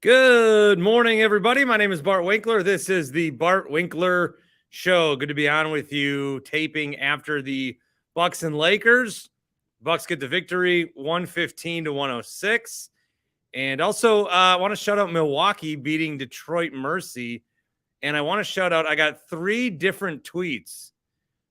Good morning, everybody. My name is Bart Winkler. This is the Bart Winkler Show. Good to be on with you, taping after the Bucks and Lakers. Bucks get the victory, 115-106. And also, I want to shout out Milwaukee beating Detroit Mercy. And I want to shout out, I got 3 different tweets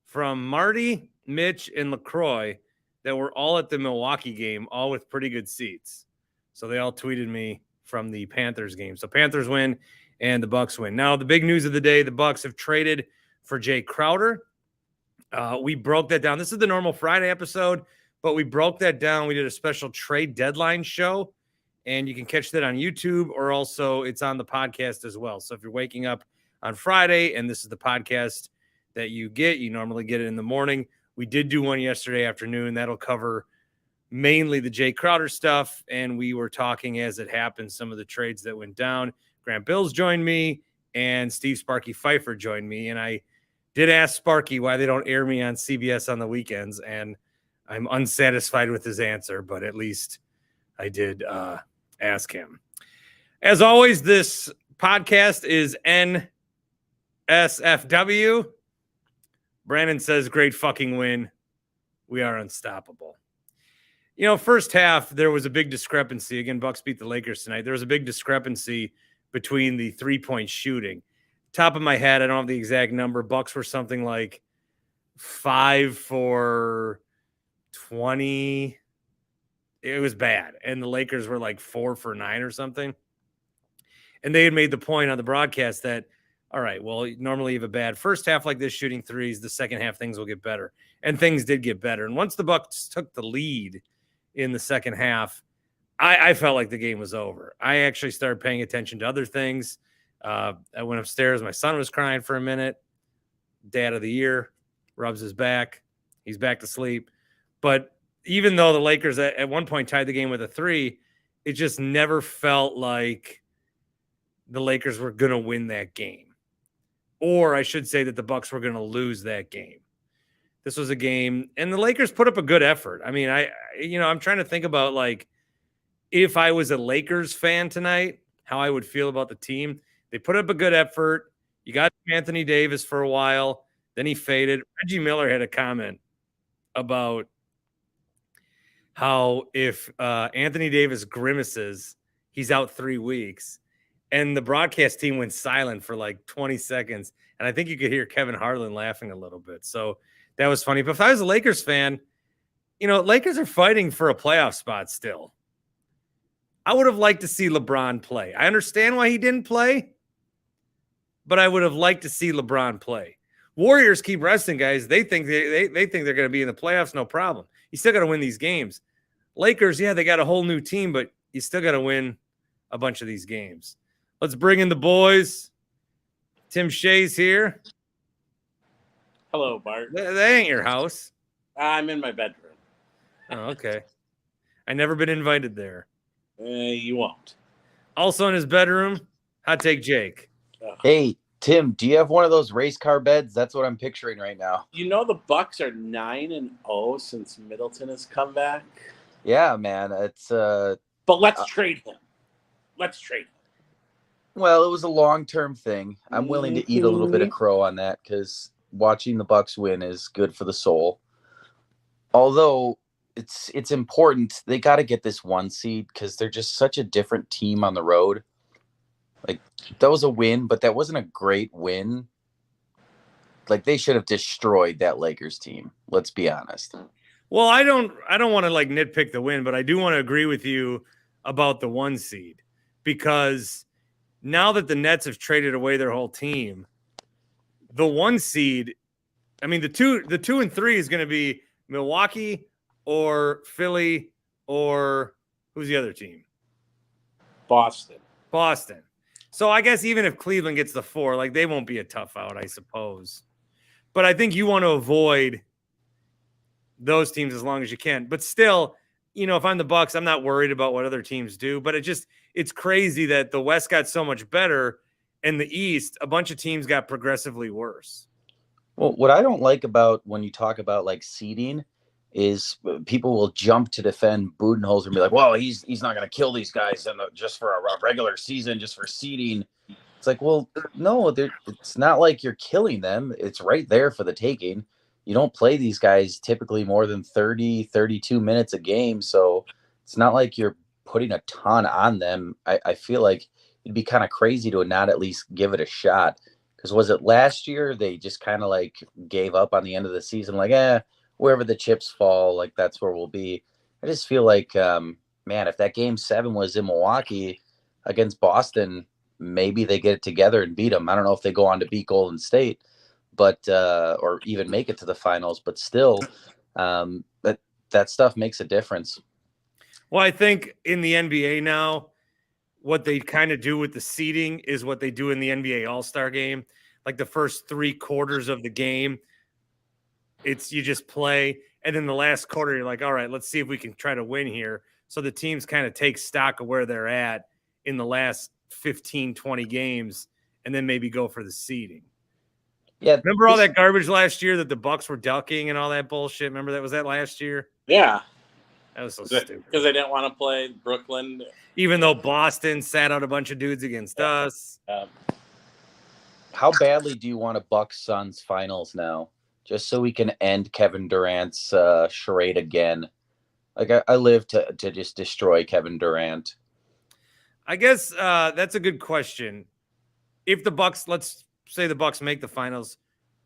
from Marty, Mitch, and LaCroix that were all at the Milwaukee game, all with pretty good seats. So they all tweeted me from the Panthers game. So Panthers win and the Bucks win. Now, the big news of the day, the Bucks have traded for Jay Crowder. We broke that down. This is the normal Friday episode, but we broke that down. We did a special trade deadline show, and you can catch that on YouTube, or also it's on the podcast as well. So if you're waking up on Friday and this is the podcast that you get, you normally get it in the morning. We did do one yesterday afternoon. That'll cover mainly the Jay Crowder stuff, and we were talking as it happened, some of the trades that went down. Grant Bills joined me, and Steve Sparky Pfeiffer joined me, and I did ask Sparky why they don't air me on CBS on the weekends, and I'm unsatisfied with his answer, but at least I did ask him. As always, this podcast is NSFW. Brandon says, great fucking win. We are unstoppable. You know, first half, there was a big discrepancy. Again, Bucks beat the Lakers tonight. There was a big discrepancy between the three-point shooting. Top of my head, I don't have the exact number. Bucks were something like 5 for 20. It was bad. And the Lakers were like 4 for 9 or something. And they had made the point on the broadcast that, all right, well, normally you have a bad first half like this shooting threes. The second half, things will get better. And things did get better. And once the Bucks took the lead in the second half, I felt like the game was over. I actually started paying attention to other things. I went upstairs. My son was crying for a minute. Dad of the year, rubs his back. He's back to sleep. But even though the Lakers at one point tied the game with a 3, it just never felt like the Lakers were going to win that game. Or I should say that the Bucks were going to lose that game. This was a game, and the Lakers put up a good effort. I mean, I'm trying to think about, like, if I was a Lakers fan tonight, how I would feel about the team. They put up a good effort. You got Anthony Davis for a while. Then he faded. Reggie Miller had a comment about how if Anthony Davis grimaces, he's out 3 weeks. And the broadcast team went silent for like 20 seconds. And I think you could hear Kevin Harlan laughing a little bit. So that was funny. But if I was a Lakers fan, you know, Lakers are fighting for a playoff spot still. I would have liked to see LeBron play. I understand why he didn't play, but I would have liked to see LeBron play. Warriors keep resting guys. They think they think they're going to be in the playoffs, no problem. You still got to win these games. Lakers, yeah, they got a whole new team, but you still got to win a bunch of these games. Let's bring in the boys. Tim Shea's here. Hello, Bart. That ain't your house. I'm in my bedroom. Oh, okay. I never been invited there. You won't. Also in his bedroom, Hot Take Jake. Hey, Tim, do you have one of those race car beds? That's what I'm picturing right now. You know the Bucks are 9-0 since Middleton has come back. Yeah, man. It's But let's trade him. Let's trade him. Well, it was a long-term thing. I'm willing to eat a little bit of crow on that because watching the Bucks win is good for the soul. Although it's important, they got to get this 1 seed because they're just such a different team on the road. Like, that was a win, but that wasn't a great win. Like, they should have destroyed that Lakers team. Let's be honest. Well, I don't want to like nitpick the win, but I do want to agree with you about the 1 seed because now that the Nets have traded away their whole team, the 1 seed, I mean, the two and 3 is going to be Milwaukee or Philly or who's the other team? Boston. So I guess even if Cleveland gets the 4, like they won't be a tough out, I suppose. But I think you want to avoid those teams as long as you can. But still, you know, if I'm the Bucks, I'm not worried about what other teams do. But it's crazy that the West got so much better and the East, a bunch of teams got progressively worse. Well, what I don't like about when you talk about like seeding is people will jump to defend Budenholzer and be like, well, he's not going to kill these guys just for a regular season, just for seeding. It's like, well, no, it's not like you're killing them. It's right there for the taking. You don't play these guys typically more than 30, 32 minutes a game. So it's not like you're putting a ton on them. I feel like it'd be kind of crazy to not at least give it a shot. Because was it last year they just kind of like gave up on the end of the season, like, wherever the chips fall, like that's where we'll be. I just feel like, man, if that game 7 was in Milwaukee against Boston, maybe they get it together and beat them. I don't know if they go on to beat Golden State, but or even make it to the finals. But still, that stuff makes a difference. Well, I think in the NBA now, what they kind of do with the seeding is what they do in the NBA All-Star game. Like the first 3 quarters of the game, it's you just play, and then the last quarter, you're like, all right, let's see if we can try to win here. So the teams kind of take stock of where they're at in the last 15, 20 games, and then maybe go for the seeding. Yeah. Remember all that garbage last year that the Bucks were ducking and all that bullshit? Remember that? Was that last year? Yeah. That was so stupid. Because they didn't want to play Brooklyn. Even though Boston sat out a bunch of dudes against us. How badly do you want a Bucks Suns finals now? Just so we can end Kevin Durant's charade again. Like I live to just destroy Kevin Durant. I guess that's a good question. If the Bucks, let's say the Bucks make the finals,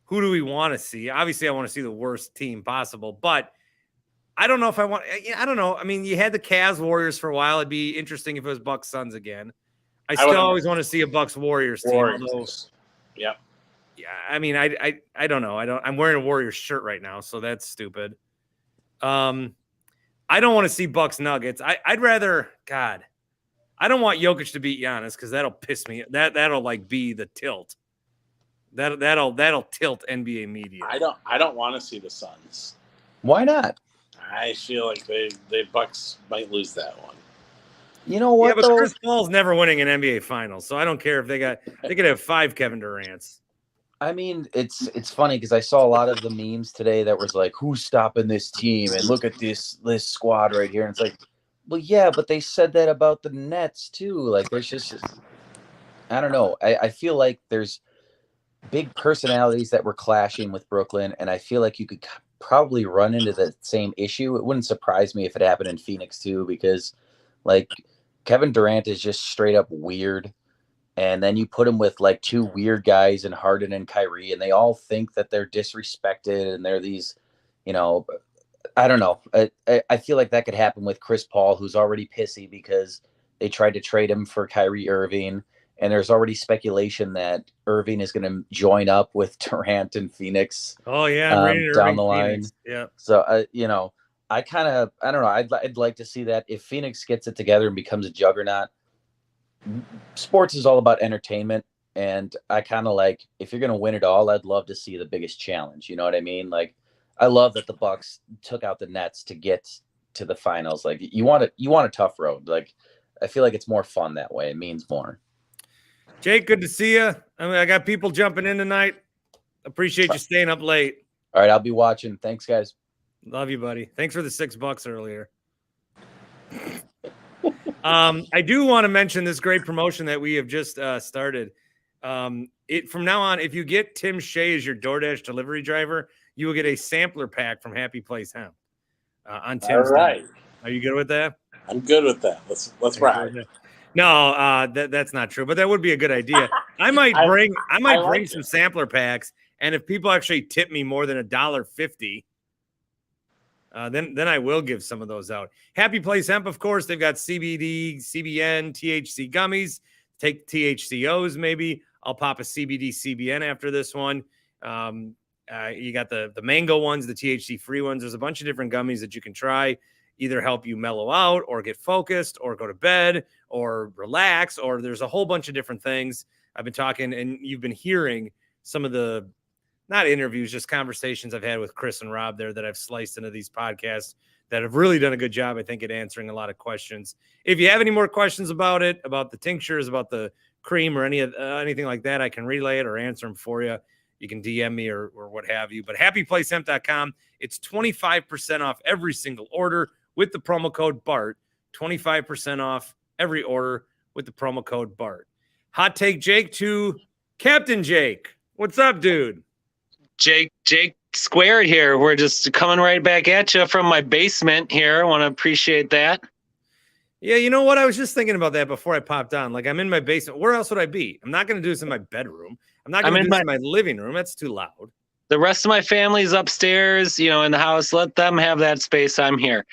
who do we want to see? Obviously, I want to see the worst team possible, but I don't know if I want. I don't know. I mean, you had the Cavs Warriors for a while. It'd be interesting if it was Bucks Suns again. I still always want to see a Bucks Warriors team. Although, yeah. I mean, I don't know. I'm wearing a Warriors shirt right now, so that's stupid. I don't want to see Bucks Nuggets. I'd rather, God, I don't want Jokic to beat Giannis because that'll piss me. That'll like be the tilt. That'll tilt NBA media. I don't want to see the Suns. Why not? I feel like the Bucks might lose that one. You know what? Yeah, but Chris Paul's never winning an NBA Finals, so I don't care if they could have 5 Kevin Durants. I mean, it's funny because I saw a lot of the memes today that was like, "Who's stopping this team?" and look at this squad right here, and it's like, well, yeah, but they said that about the Nets too. Like, there's just I don't know. I feel like there's big personalities that were clashing with Brooklyn, and I feel like you could probably run into the same issue. It wouldn't surprise me if it happened in Phoenix too, because like Kevin Durant is just straight up weird. And then you put him with like 2 weird guys in Harden and Kyrie, and they all think that they're disrespected and they're these, I don't know. I feel like that could happen with Chris Paul, who's already pissy because they tried to trade him for Kyrie Irving. And there's already speculation that Irving is going to join up with Durant and Phoenix. Oh yeah, down the line. Phoenix. Yeah. So I don't know. I'd like to see that if Phoenix gets it together and becomes a juggernaut. Sports is all about entertainment, and I kind of like, if you're going to win it all, I'd love to see the biggest challenge. You know what I mean? Like, I love that the Bucks took out the Nets to get to the finals. Like, you want a tough road. Like, I feel like it's more fun that way. It means more. Jake, good to see you. I mean, I got people jumping in tonight. Appreciate you staying up late. All right, I'll be watching. Thanks, guys. Love you, buddy. Thanks for the $6 earlier. I do want to mention this great promotion that we have just started. From now on, if you get Tim Shea as your DoorDash delivery driver, you will get a sampler pack from Happy Place Hemp on Tim's. All right. Are you good with that? I'm good with that. Let's ride. No, that's not true, but that would be a good idea. I might bring some sampler packs, and if people actually tip me more than $1.50, then I will give some of those out. Happy Place Hemp, of course, they've got CBD, CBN, THC gummies. Take THCOs maybe. I'll pop a CBD, CBN after this one. You got the mango ones, the THC free ones. There's a bunch of different gummies that you can try. Either help you mellow out or get focused or go to bed or relax, or there's a whole bunch of different things. I've been talking, and you've been hearing some of the, not interviews, just conversations I've had with Chris and Rob there that I've sliced into these podcasts that have really done a good job, I think, at answering a lot of questions. If you have any more questions about it, about the tinctures, about the cream or anything like that, I can relay it or answer them for you. you can DM me or what have you. But happyplacehemp.com, it's 25% off every single order with the promo code BART. 25% off every order with the promo code BART. Hot take Jake to Captain Jake. What's up, dude? Jake squared here. We're just coming right back at you from my basement here. I want to appreciate that. Yeah, you know what? I was just thinking about that before I popped on. Like, I'm in my basement. Where else would I be? I'm not going to do this in my bedroom. I'm not going to do this in my living room. That's too loud. The rest of my family's upstairs, in the house. Let them have that space. I'm here.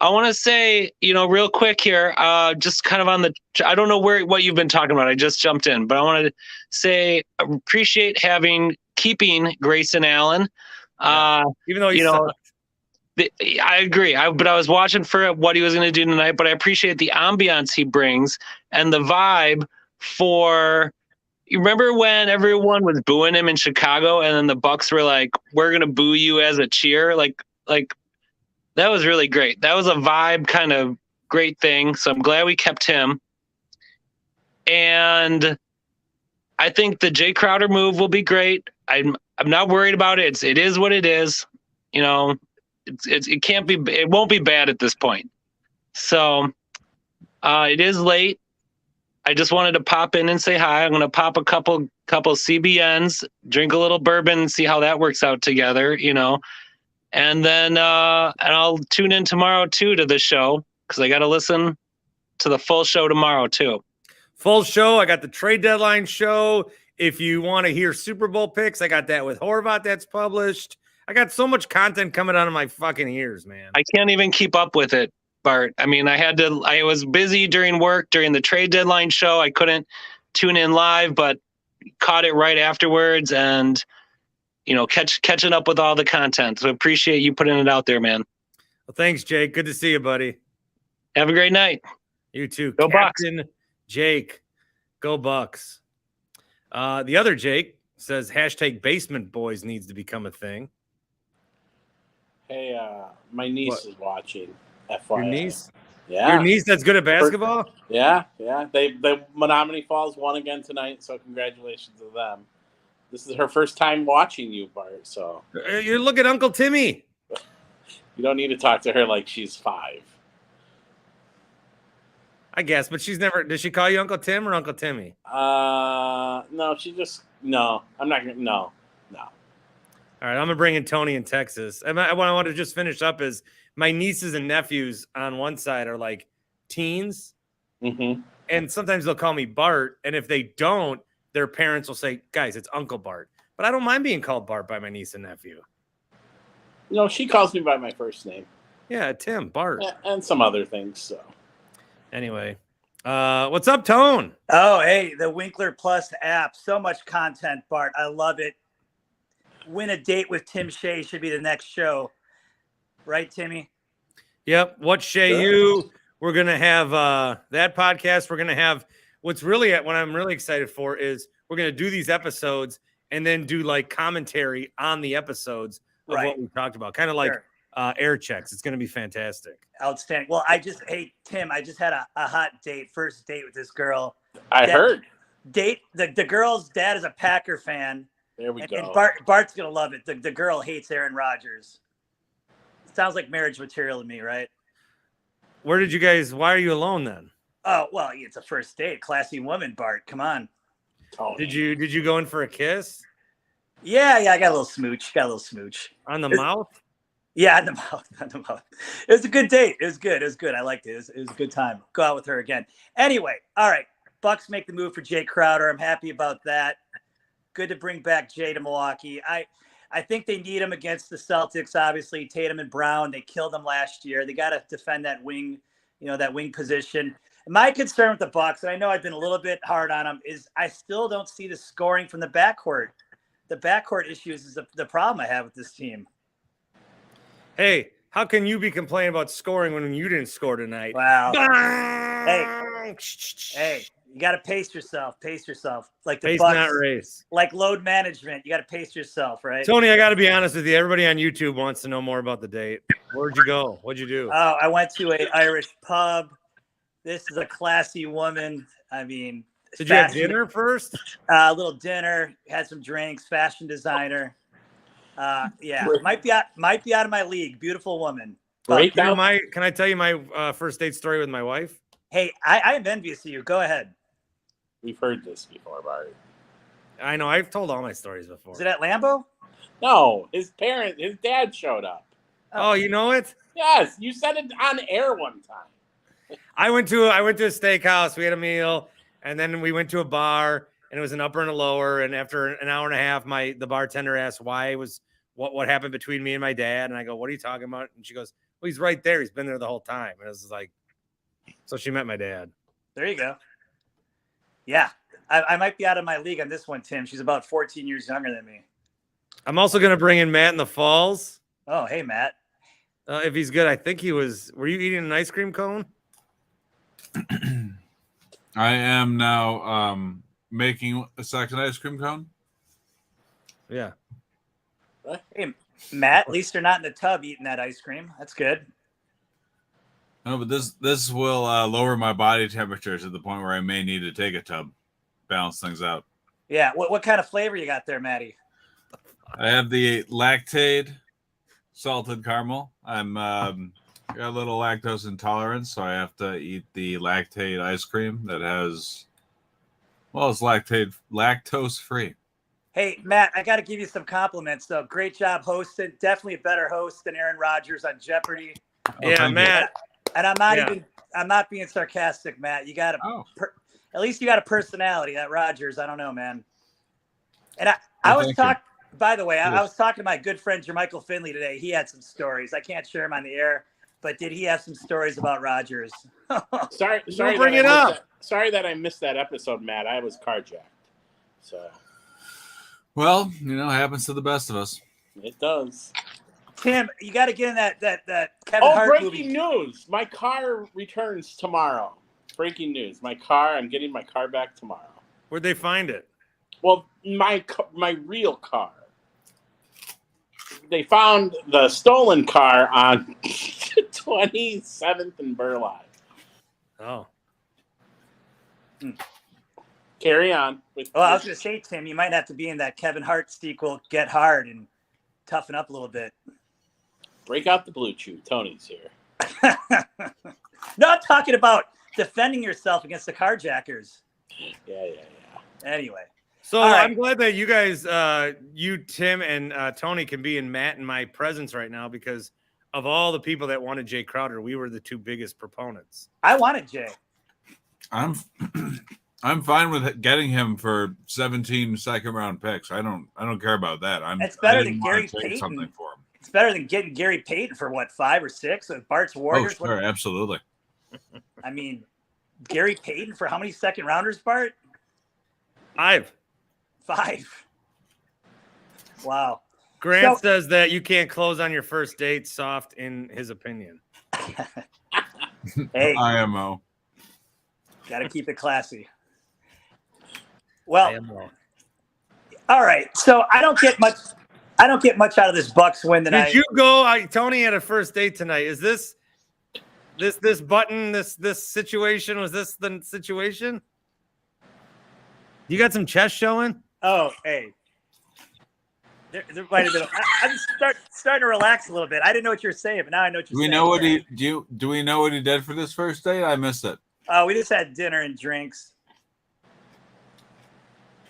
I want to say, real quick here, just kind of on I don't know what you've been talking about. I just jumped in, but I want to say, appreciate keeping Grayson Allen. Even though he sucked. I agree. But I was watching for what he was going to do tonight, but I appreciate the ambiance he brings and the vibe for, you remember when everyone was booing him in Chicago and then the Bucks were like, we're going to boo you as a cheer. Like that was really great. That was a vibe kind of great thing. So I'm glad we kept him. And I think the Jay Crowder move will be great. I'm not worried about it. It is what it is. It can't be. It won't be bad at this point. So it is late. I just wanted to pop in and say hi. I'm going to pop a couple CBNs, drink a little bourbon, and see how that works out together. And then and I'll tune in tomorrow too to the show because I got to listen to the full show tomorrow too. Full show. I got the trade deadline show. If you want to hear Super Bowl picks, I got that with Horvat that's published. I got so much content coming out of my fucking ears, man. I can't even keep up with it, Bart. I mean, I was busy during work, during the trade deadline show. I couldn't tune in live, but caught it right afterwards and, catching up with all the content. So appreciate you putting it out there, man. Well, thanks, Jake. Good to see you, buddy. Have a great night. You too. Go Captain Bucks. Jake. Go Bucks. The other Jake says hashtag basement boys needs to become a thing. Hey, my niece is watching. FYI. Your niece? Yeah. Your niece that's good at basketball? Yeah. They Menominee Falls won again tonight, so congratulations to them. This is her first time watching you, Bart. So You look at Uncle Timmy. You don't need to talk to her like she's 5. I guess, but she's never. Does she call you Uncle Tim or Uncle Timmy? No, she just no. I'm not gonna. No. All right, I'm gonna bring in Tony in Texas. And what I want to just finish up is my nieces and nephews on one side are like teens, and sometimes they'll call me Bart, and if they don't, their parents will say, "Guys, it's Uncle Bart." But I don't mind being called Bart by my niece and nephew. No, she calls me by my first name. Yeah, Tim, Bart, and some other things. So anyway, what's up, Tone? Oh, hey, the Winkler Plus app. So much content, Bart. I love it. Win a Date with Tim Shea should be the next show. Right, Timmy? Yep. What Shea you? We're going to have that podcast. We're going to have what I'm really excited for is we're going to do these episodes and then do like commentary on the episodes of what we talked about. Kind of like air checks. It's going to be fantastic. Outstanding. Well, hey, Tim, I just had a hot first date with this girl. I heard. The girl's dad is a Packer fan. There we go. And Bart's going to love it. The girl hates Aaron Rodgers. Sounds like marriage material to me, right? Why are you alone then? Oh, well, it's a first date. Classy woman, Bart. Come on. Tony. Did you go in for a kiss? Yeah, I got a little smooch. On the mouth? Yeah, on the mouth. It was a good date. It was good. I liked it. It was a good time. Go out with her again. Anyway, all right. Bucks make the move for Jay Crowder. I'm happy about that. Good to bring back Jay to Milwaukee. I think they need him against the Celtics, obviously. Tatum and Brown, they killed them last year. They got to defend that wing, that wing position. My concern with the Bucks, and I know I've been a little bit hard on them, is I still don't see the scoring from the backcourt. The backcourt issues is the problem I have with this team. Hey, how can you be complaining about scoring when you didn't score tonight? Wow. Hey, you got to pace yourself. Like the pace, Bucks, not race. Like load management. You got to pace yourself, right? Tony, I got to be honest with you. Everybody on YouTube wants to know more about the date. Where'd you go? What'd you do? Oh, I went to an Irish pub. This is a classy woman. I mean, Did you have dinner first? A little dinner, had some drinks, fashion designer. Yeah, might be out of my league. Beautiful woman. Break You know, down. can I tell you my first date story with my wife? Hey, I am envious of you. Go ahead. We've heard this before, Bart. I know I've told all my stories before. Is it at Lambeau? No, his dad showed up. Oh, you know it? Yes, you said it on air one time. I went to a steakhouse. We had a meal, and then we went to a bar, and it was an upper and a lower. And after an hour and a half, the bartender asked what happened between me and my dad, and I go, "What are you talking about?" And she goes, "Well, he's right there. He's been there the whole time." And I was like, so she met my dad. There you go. Yeah, I might be out of my league on this one, Tim. She's about 14 years younger than me. I'm also going to bring in Matt in the Falls. Oh, hey, Matt. If he's good, I think he was. Were you eating an ice cream cone? I am now making a second ice cream cone. Yeah. Hey, Matt, at least you're not in the tub eating that ice cream. That's good. No, but this will lower my body temperature to the point where I may need to take a tub, balance things out. Yeah. What kind of flavor you got there, Matty? I have the lactate salted caramel. I'm got a little lactose intolerance, so I have to eat the lactate ice cream that has, well, it's lactose free. Hey, Matt, I got to give you some compliments, though. Great job hosting. Definitely a better host than Aaron Rodgers on Jeopardy. Yeah, Matt. And I'm not being sarcastic, Matt. You got at least you got a personality. That Rodgers, I don't know, man. And I was talking, by the way, I was talking to my good friend Jermichael Finley today. He had some stories. I can't share them on the air, but did he have some stories about Rodgers? Sorry, bring it up. Sorry that I missed that episode, Matt. I was carjacked. So. Well, it happens to the best of us. It does. Tim, you got to get in that Kevin Hart breaking movie. news. My car returns tomorrow. Breaking news. I'm getting my car back tomorrow. Where'd they find it? Well, my real car. They found the stolen car on 27th and Burleigh. Oh. Carry on. I was going to say, Tim, you might have to be in that Kevin Hart sequel, Get Hard, and toughen up a little bit. Break out the blue chew. Tony's here. No, I'm talking about defending yourself against the carjackers. Yeah. Anyway. So right. I'm glad that you guys, you, Tim, and Tony can be in Matt and my presence right now because of all the people that wanted Jay Crowder, we were the two biggest proponents. I wanted Jay. I'm fine with getting him for 17 second-round picks. I don't care about that. It's better I than didn't Gary want to take Payton. something for him. It's better than getting Gary Payton for what, 5 or 6 with Bart's Warriors. Oh, sure, absolutely. I mean, Gary Payton for how many second rounders, Bart? 5. Wow. Grant says that you can't close on your first date soft in his opinion. Hey, IMO. got to keep it classy. Well, all right. So I don't get much out of this Bucks win tonight. Did you go? Tony had a first date tonight. Is this button, this situation? Was this the situation? You got some chest showing? Oh, hey. There might have been. I'm starting to relax a little bit. I didn't know what you were saying, but now I know what you're saying. Do we know what he did for this first date? I missed it. We just had dinner and drinks.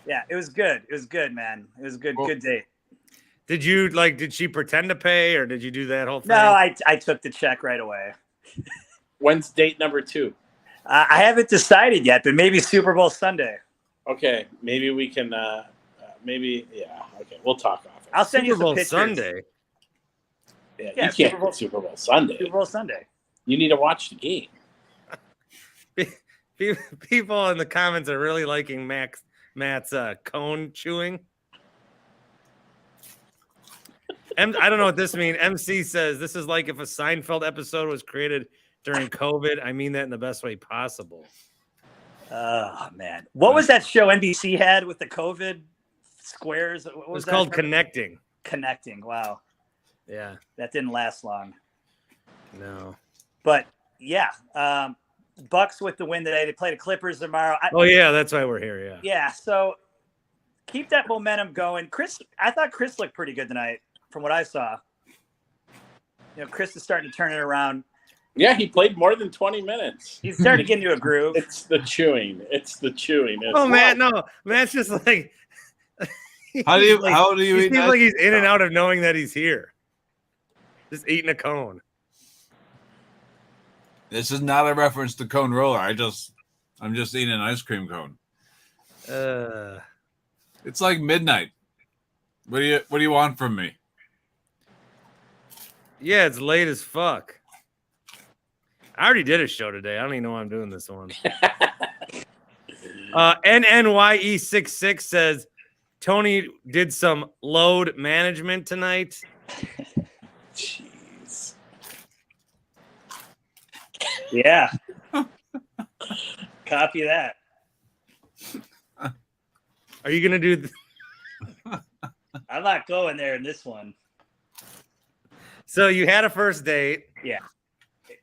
Yeah, it was good. It was good, man. It was a good date. Did she pretend to pay or did you do that whole thing? No, I took the check right away. When's date number 2? I haven't decided yet, but maybe Super Bowl Sunday. Okay, maybe we can. Yeah. Okay, we'll talk off. I'll send you Super some Bowl pictures. Sunday. Yeah, you can't get Super Bowl Sunday. Super Bowl Sunday. You need to watch the game. People in the comments are really liking Matt's cone chewing. I don't know what this means. MC says this is like if a Seinfeld episode was created during COVID. I mean that in the best way possible. Oh man, what was that show NBC had with the COVID squares? What was it was called Connecting. Connecting. Wow. Yeah, that didn't last long. No. But yeah, Bucks with the win today. They play the Clippers tomorrow. Oh yeah, that's why we're here. Yeah. Yeah, so keep that momentum going. I thought Chris looked pretty good tonight from what I saw. Chris is starting to turn it around. Yeah, he played more than 20 minutes. He's starting to get into a groove. It's the chewing. Oh man, no, Matt's just like. How do you He eat seems that? like he's in and out of knowing that he's here. Just eating a cone. This is not a reference to cone roller. I'm just eating an ice cream cone. It's like midnight. What do you want from me? Yeah, it's late as fuck. I already did a show today. I don't even know why I'm doing this one. NNYE66 says Tony did some load management tonight. Jeez. Yeah. Copy that. Are you gonna do? I'm not going there in this one. So you had a first date. Yeah.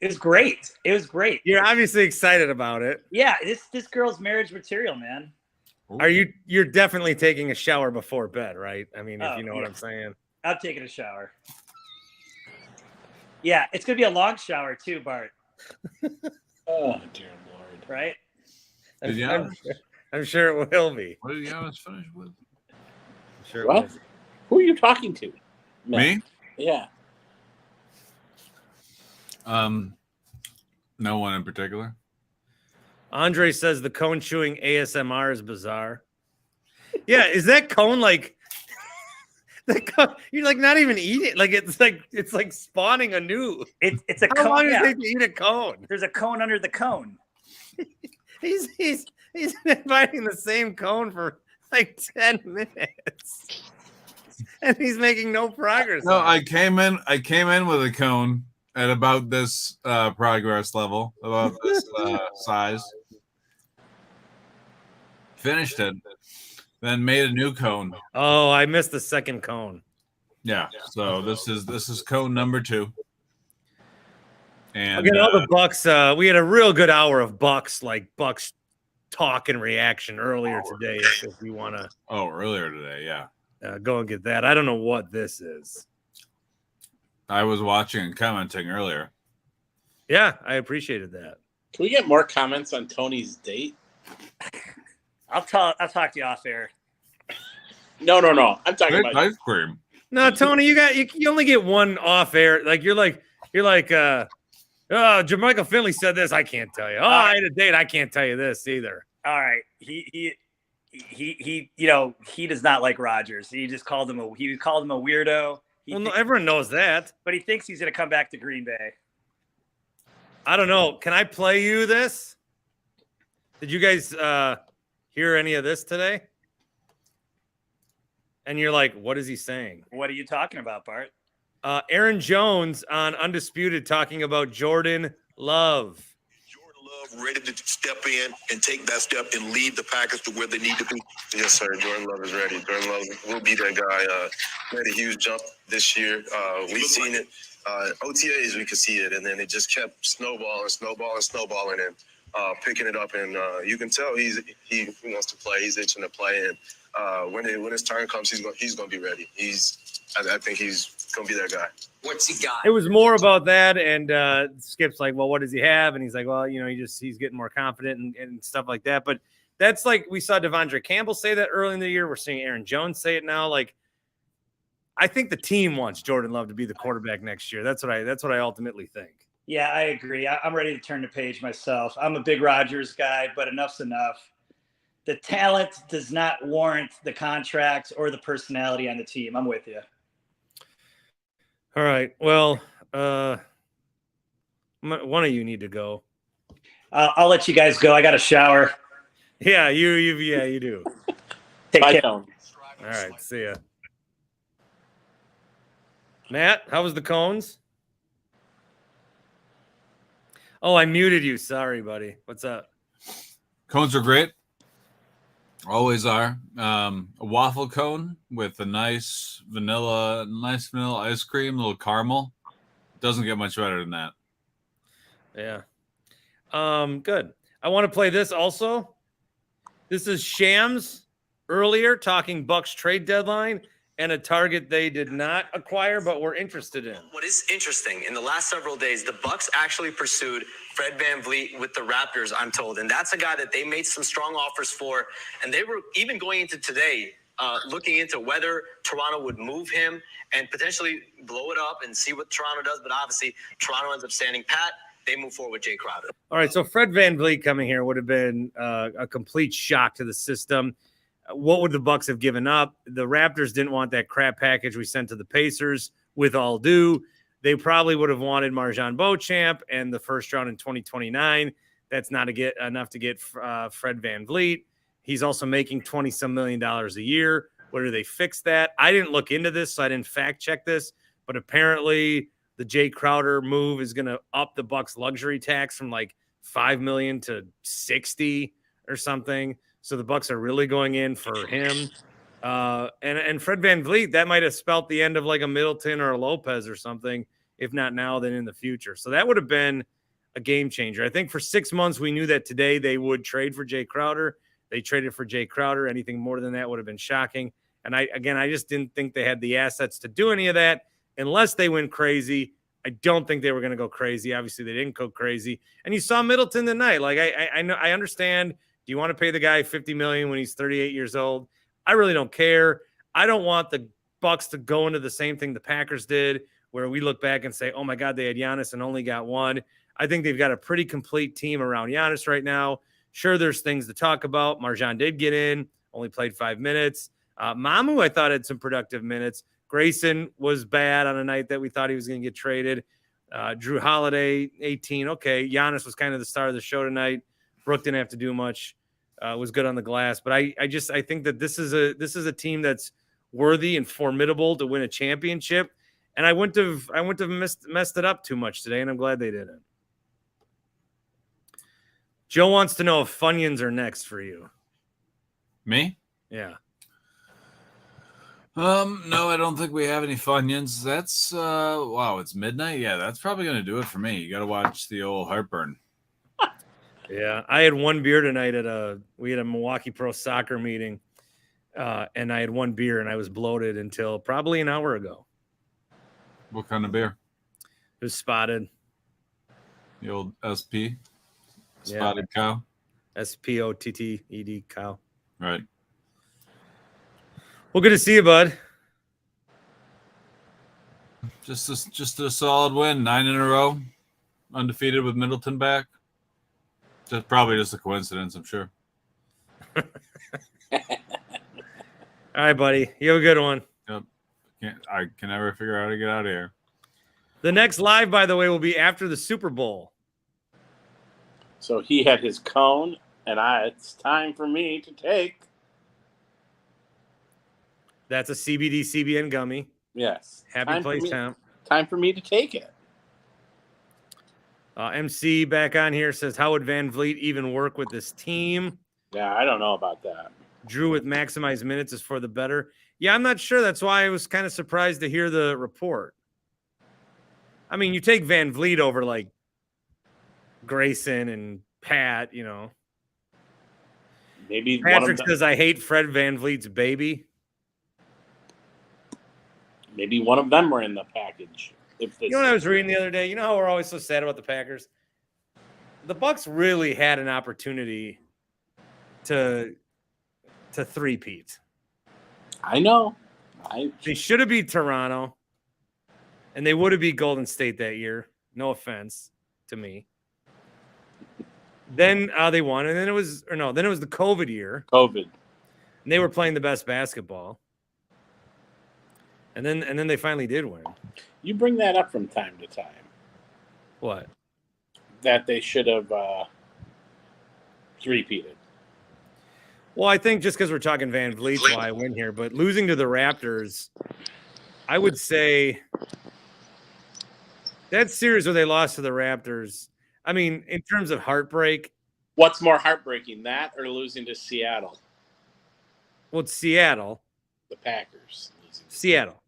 It was great. It was great. You're obviously excited about it. Yeah, this girl's marriage material, man. You're definitely taking a shower before bed, right? I mean, if you know what I'm saying. I'm taking a shower. Yeah, it's gonna be a long shower too, Bart. Oh dear Lord! Right? I'm sure it will be. What did Giannis finish with? I'm sure it What? will be. Who are you talking to? Me? Yeah. No one in particular. Andre says the cone chewing ASMR is bizarre. Yeah, is that cone like you're like not even eating? Like it's like spawning a new. It's a How cone. long does Yeah. it take to eat a cone? There's a cone under the cone. He's been biting the same cone for like 10 minutes. And he's making no progress. No, on it. I came in with a cone at about this progress level, about this size. Finished it, then made a new cone. Oh, I missed the second cone. Yeah, so this is cone number 2. And Again, all the Bucks. We had a real good hour of Bucks talk and reaction earlier today. If you want to, earlier today, yeah, go and get that. I don't know what this is. I was watching and commenting earlier. Yeah, I appreciated that. Can we get more comments on Tony's date? I'll talk to you off air. No. I'm talking Great about ice cream. No, Tony, you only get one off air. Like you're like Jermichael Finley said this. I can't tell you. Oh, I had a date. I can't tell you this either. All right. He does not like Rodgers. He called him a weirdo. No, everyone knows that. But he thinks he's gonna come back to Green Bay. I don't know. Can I play you this? Did you guys hear any of this today? And you're like, what is he saying? What are you talking about, Bart? Aaron Jones on Undisputed talking about Jordan Love. Jordan Love ready to step in and take that step and lead the Packers to where they need to be. Yes, sir. Jordan Love is ready. Jordan Love will be that guy. Made a huge jump this year. We've seen it. OTAs, we could see it, and then it just kept snowballing, and picking it up. And you can tell he wants to play. He's itching to play, and when his turn comes, he's going to be ready. I think he's going to be that guy. What's he got? It was more about that, and Skip's like, well, what does he have? And he's like, well, he's getting more confident and stuff like that. But that's like we saw Devondre Campbell say that early in the year. We're seeing Aaron Jones say it now. Like, I think the team wants Jordan Love to be the quarterback next year. That's what I ultimately think. Yeah, I agree. I'm ready to turn the page myself. I'm a big Rodgers guy, but enough's enough. The talent does not warrant the contract or the personality on the team. I'm with you. All right. Well, one of you need to go. I'll let you guys go. I got a shower. Yeah, you do. Take Bye, care. Tony. All right. See ya. Matt, how was the cones? Oh, I muted you. Sorry, buddy. What's up? Cones are great. Always are. A waffle cone with a nice vanilla ice cream, a little caramel. Doesn't get much better than that. Yeah. Good. I want to play this also. This is Shams earlier talking Bucks trade deadline and a target they did not acquire but were interested in. What is interesting, in the last several days, the Bucks actually pursued Fred VanVleet with the Raptors, I'm told. And that's a guy that they made some strong offers for. And they were even going into today, looking into whether Toronto would move him and potentially blow it up and see what Toronto does. But obviously, Toronto ends up standing pat. They move forward with Jay Crowder. All right, so Fred VanVleet coming here would have been a complete shock to the system. What would the Bucks have given up? The Raptors didn't want that crap package we sent to the Pacers. With all due, they probably would have wanted Marjan Beauchamp and the first round in 2029. That's not enough to get Fred VanVleet. He's also making $20-some million a year. Where do they fix that? I didn't look into this, so I didn't fact check this. But apparently, the Jay Crowder move is going to up the Bucks luxury tax from like $5 million to $60 or something. So the Bucks are really going in for him. And Fred VanVleet, that might have spelt the end of like a Middleton or a Lopez or something. If not now, then in the future. So that would have been a game changer. I think for 6 months, we knew that today they would trade for Jay Crowder. They traded for Jay Crowder. Anything more than that would have been shocking. And I just didn't think they had the assets to do any of that unless they went crazy. I don't think they were going to go crazy. Obviously, they didn't go crazy. And you saw Middleton tonight. Like I know, I understand. Do you want to pay the guy $50 million when he's 38 years old? I really don't care. I don't want the Bucks to go into the same thing the Packers did, where we look back and say, "Oh my God, they had Giannis and only got one." I think they've got a pretty complete team around Giannis right now. Sure, there's things to talk about. Marjan did get in, only played 5 minutes. Mamu, I thought, had some productive minutes. Grayson was bad on a night that we thought he was going to get traded. Drew Holiday, 18. Okay, Giannis was kind of the star of the show tonight. Brooke didn't have to do much. Was good on the glass, but I think that this is a team that's worthy and formidable to win a championship. And I wouldn't have messed it up too much today, and I'm glad they didn't. Joe wants to know if Funyuns are next for you. Me? Yeah. No, I don't think we have any Funyuns. That's wow, it's midnight. Yeah, that's probably gonna do it for me. You got to watch the old heartburn. Yeah, I had one beer tonight we had a Milwaukee Pro Soccer meeting, and I had one beer and I was bloated until probably an hour ago. What kind of beer? It was Spotted. The old SP, Spotted Cow. SPOTTED cow. Right. Well, good to see you, bud. Just a solid win, 9 in a row, undefeated with Middleton back. That's probably just a coincidence, I'm sure. All right, buddy. You have a good one. Yep. I can never figure out how to get out of here. The next live, by the way, will be after the Super Bowl. So he had his cone, and it's time for me to take. That's a CBD CBN gummy. Yes. Happy place time. Time for me to take it. MC back on here says, how would VanVleet even work with this team? Yeah, I don't know about that. Drew with maximized minutes is for the better. Yeah, I'm not sure. That's why I was kind of surprised to hear the report. I mean, you take VanVleet over like Grayson and Pat, you know. Maybe Patrick says, I hate Fred VanVleet's baby. Maybe one of them were in the package. You know what I was reading the other day? You know how we're always so sad about the Packers? The Bucks really had an opportunity to three-peat. I know. They should have beat Toronto, and they would have beat Golden State that year. No offense to me. Then they won, and then it was the COVID year. COVID. And they were playing the best basketball. And then they finally did win. You bring that up from time to time. What? That they should have three-peated. Well, I think just because we're talking VanVleet's why I win here, but losing to the Raptors, I would say that series where they lost to the Raptors, I mean, in terms of heartbreak. What's more heartbreaking, that or losing to Seattle? Well, it's Seattle. The Packers. Seattle.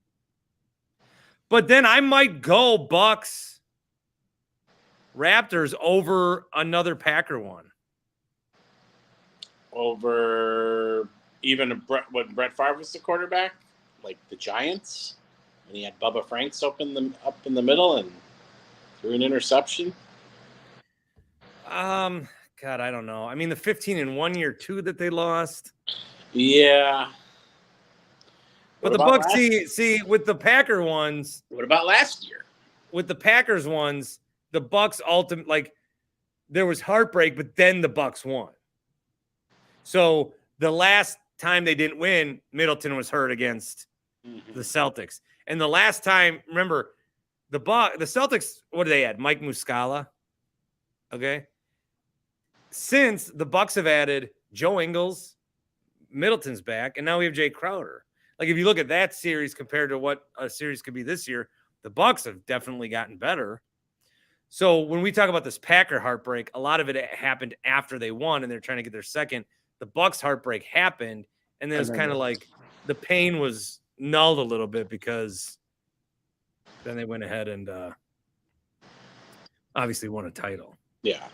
But then I might go Bucks, Raptors over another Packer one. Over even when Brett Favre was the quarterback, like the Giants, and he had Bubba Franks up in the middle and threw an interception. God, I don't know. I mean, the 15 in 1 year too that they lost. Yeah. But the Bucks see with the Packer ones. What about last year? With the Packers ones, the Bucks ultimately there was heartbreak, but then the Bucks won. So the last time they didn't win, Middleton was hurt against the Celtics. And the last time, remember, the Celtics, what do they add? Mike Muscala. Okay. Since the Bucks have added Joe Ingles, Middleton's back, and now we have Jay Crowder. Like if you look at that series compared to what a series could be this year, the Bucks have definitely gotten better. So when we talk about this Packer heartbreak, a lot of it happened after they won and they're trying to get their second. The Bucks heartbreak happened, and then it was kind of like the pain was nulled a little bit because then they went ahead and obviously won a title. Yeah.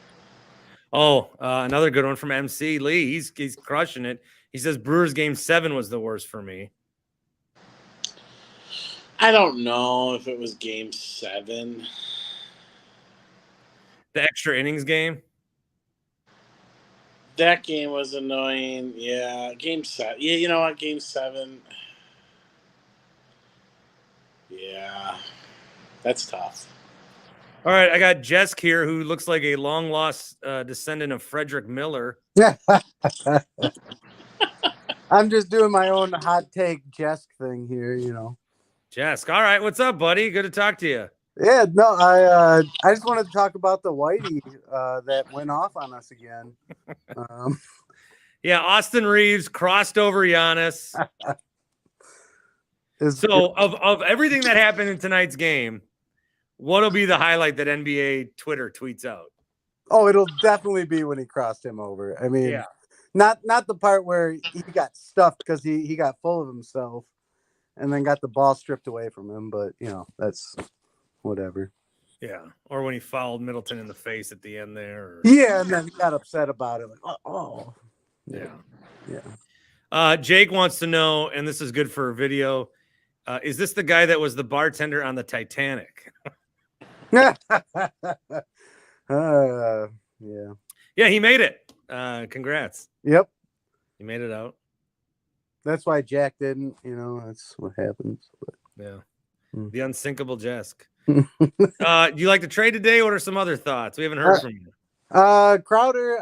Oh, another good one from MC Lee. He's crushing it. He says Brewers game 7 was the worst for me. I don't know if it was game 7. The extra innings game? That game was annoying. Yeah, game 7. Yeah, you know what? Game 7. Yeah, that's tough. All right, I got Jesk here, who looks like a long-lost descendant of Frederick Miller. I'm just doing my own hot take Jesk thing here, you know. Jesk, all right, what's up, buddy? Good to talk to you. Yeah, no, I just wanted to talk about the Whitey that went off on us again. Yeah, Austin Reeves crossed over Giannis. So of everything that happened in tonight's game, what'll be the highlight that NBA Twitter tweets out? Oh, it'll definitely be when he crossed him over. I mean, yeah. not the part where he got stuffed because he got full of himself and then got the ball stripped away from him. But, you know, that's whatever. Yeah. Or when he fouled Middleton in the face at the end there. Or... Yeah, and then he got upset about it. Like, oh. Yeah. Jake wants to know, and this is good for a video, is this the guy that was the bartender on the Titanic? Yeah. Yeah, he made it. Congrats. Yep. He made it out. That's why Jack didn't, you know, that's what happens. But. Yeah. The unsinkable Jesk. Do you like the trade today? What are some other thoughts? We haven't heard from you. Crowder,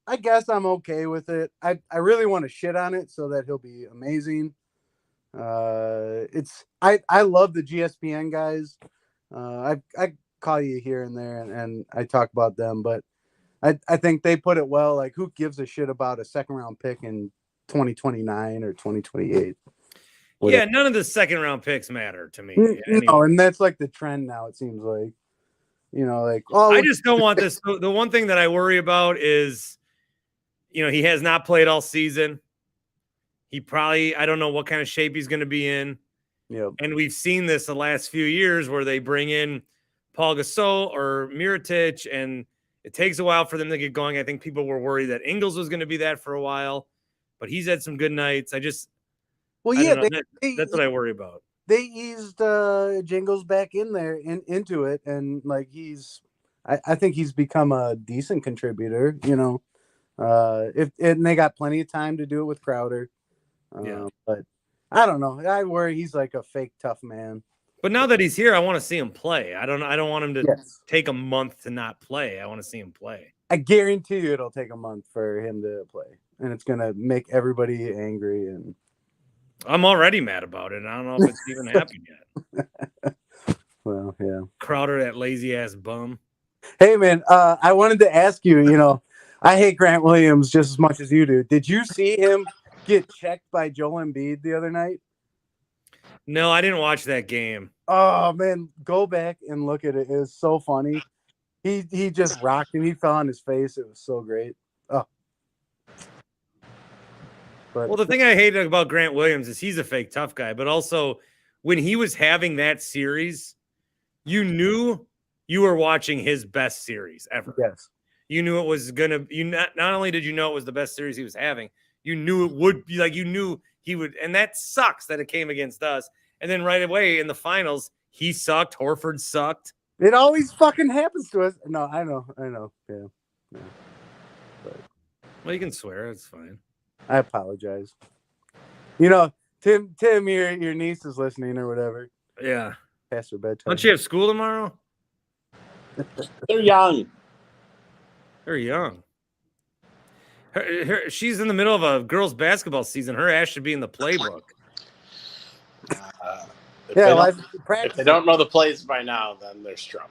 I guess I'm okay with it. I really want to shit on it so that he'll be amazing. I love the GSPN guys. I call you here and there and I talk about them, but I think they put it well. Like, who gives a shit about a second round pick in 2029 or 2028? Yeah, none of the second round picks matter to me. Anyway. No, and that's like the trend now, it seems like. You know, like, oh, I just don't want this. The one thing that I worry about is, you know, he has not played all season. He probably, I don't know what kind of shape he's going to be in. Yeah. And we've seen this the last few years where they bring in Paul Gasol or Mirotic, and it takes a while for them to get going. I think people were worried that Ingles was going to be that for a while, but he's had some good nights. That's what I worry about. They eased Jingles back in there into it, and like I think he's become a decent contributor. You know, and they got plenty of time to do it with Crowder. But I don't know. I worry he's like a fake tough man. But now that he's here, I want to see him play. I don't want him to take a month to not play. I want to see him play. I guarantee you it'll take a month for him to play, and it's gonna make everybody angry. And I'm already mad about it. I don't know if it's even happened yet. Well, yeah. Crowder, that lazy ass bum. Hey man, I wanted to ask you, you know, I hate Grant Williams just as much as you do. Did you see him get checked by Joel Embiid the other night? No, I didn't watch that game. Oh man, go back and look at it. It was so funny. He just rocked him. He fell on his face. It was so great. Oh. But, well, the thing I hate about Grant Williams is he's a fake tough guy, but also when he was having that series, you knew you were watching his best series ever. Yes. You knew it was gonna. Not only did you know it was the best series he was having, you knew it would be like you knew he would, and that sucks that it came against us. And then right away in the finals, he sucked. Horford sucked. It always fucking happens to us. No, I know. Yeah. But Well, you can swear. It's fine. I apologize. You know, Tim, your niece is listening or whatever. Yeah. Past her bedtime. Don't you have school tomorrow? They're young. They're young. She's in the middle of a girls' basketball season. Her ass should be in the playbook. If Yeah, if they don't know the plays by now, then there's trouble.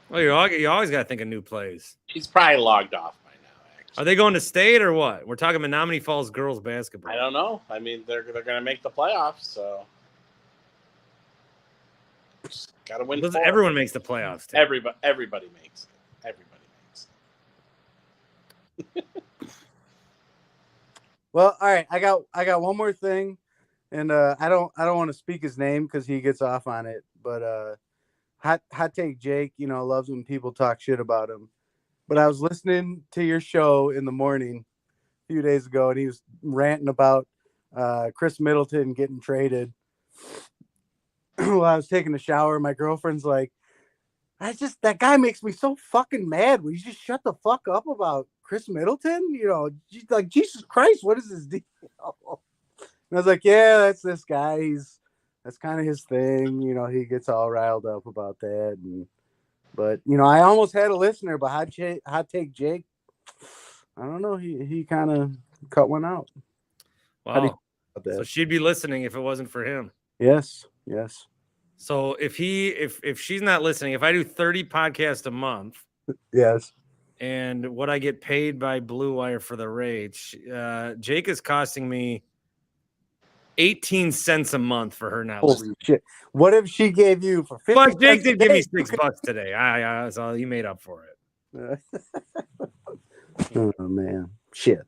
Well, you always got to think of new plays. She's probably logged off by now. Actually, Are they going to state or what? We're talking Menominee Falls girls basketball. I don't know. I mean, they're going to make the playoffs, so got to win. Listen, everyone makes the playoffs. Too. Everybody makes it. Everybody makes it. Well, all right. I got one more thing, and I don't want to speak his name because he gets off on it. But hot take Jake, loves when people talk shit about him. But I was listening to your show in the morning a few days ago, and he was ranting about Chris Middleton getting traded. While I was taking a shower, my girlfriend's like, that guy makes me so fucking mad. Will you just shut the fuck up about Chris Middleton? Like, Jesus Christ, what is his deal? And I was like, yeah, that's this guy. That's kind of his thing. He gets all riled up about that. But I almost had a listener, but hot take Jake, I don't know. He kind of cut one out. Wow. So she'd be listening if it wasn't for him. Yes. So if she's not listening, if I do 30 podcasts a month, yes, and what I get paid by Blue Wire for the rates, Jake is costing me 18 cents a month for her not listening. Shit. What if she gave you for 50 But Jake did give me $6 $6 today. So he made up for it. Oh man, shit.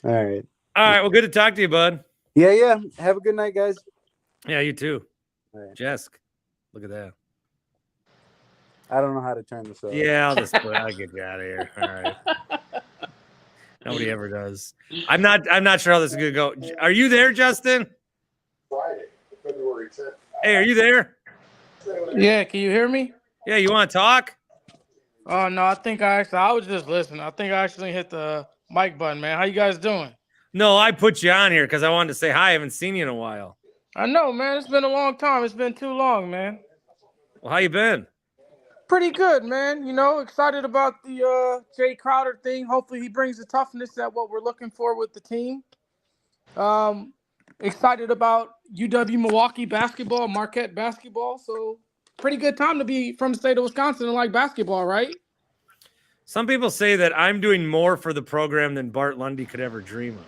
All right. Well, good to talk to you, bud. Yeah. Have a good night, guys. Yeah, you too. All right. Jesk, look at that. I don't know how to turn this off. Yeah, I'll get you out of here. All right. Nobody ever does. I'm not sure how this is gonna go. Are you there, Justin? Friday, February 10th. Hey, are you there? Yeah, can you hear me? Yeah, you want to talk? Oh no, I was just listening. I think I actually hit the mic button, man. How you guys doing? No, I put you on here because I wanted to say hi. I haven't seen you in a while. I know, man. It's been a long time. It's been too long, man. Well, how you been? Pretty good, man. Excited about the Jay Crowder thing. Hopefully he brings the toughness that what we're looking for with the team. Excited about UW Milwaukee basketball, Marquette basketball. So pretty good time to be from the state of Wisconsin and like basketball, right? Some people say that I'm doing more for the program than Bart Lundy could ever dream of.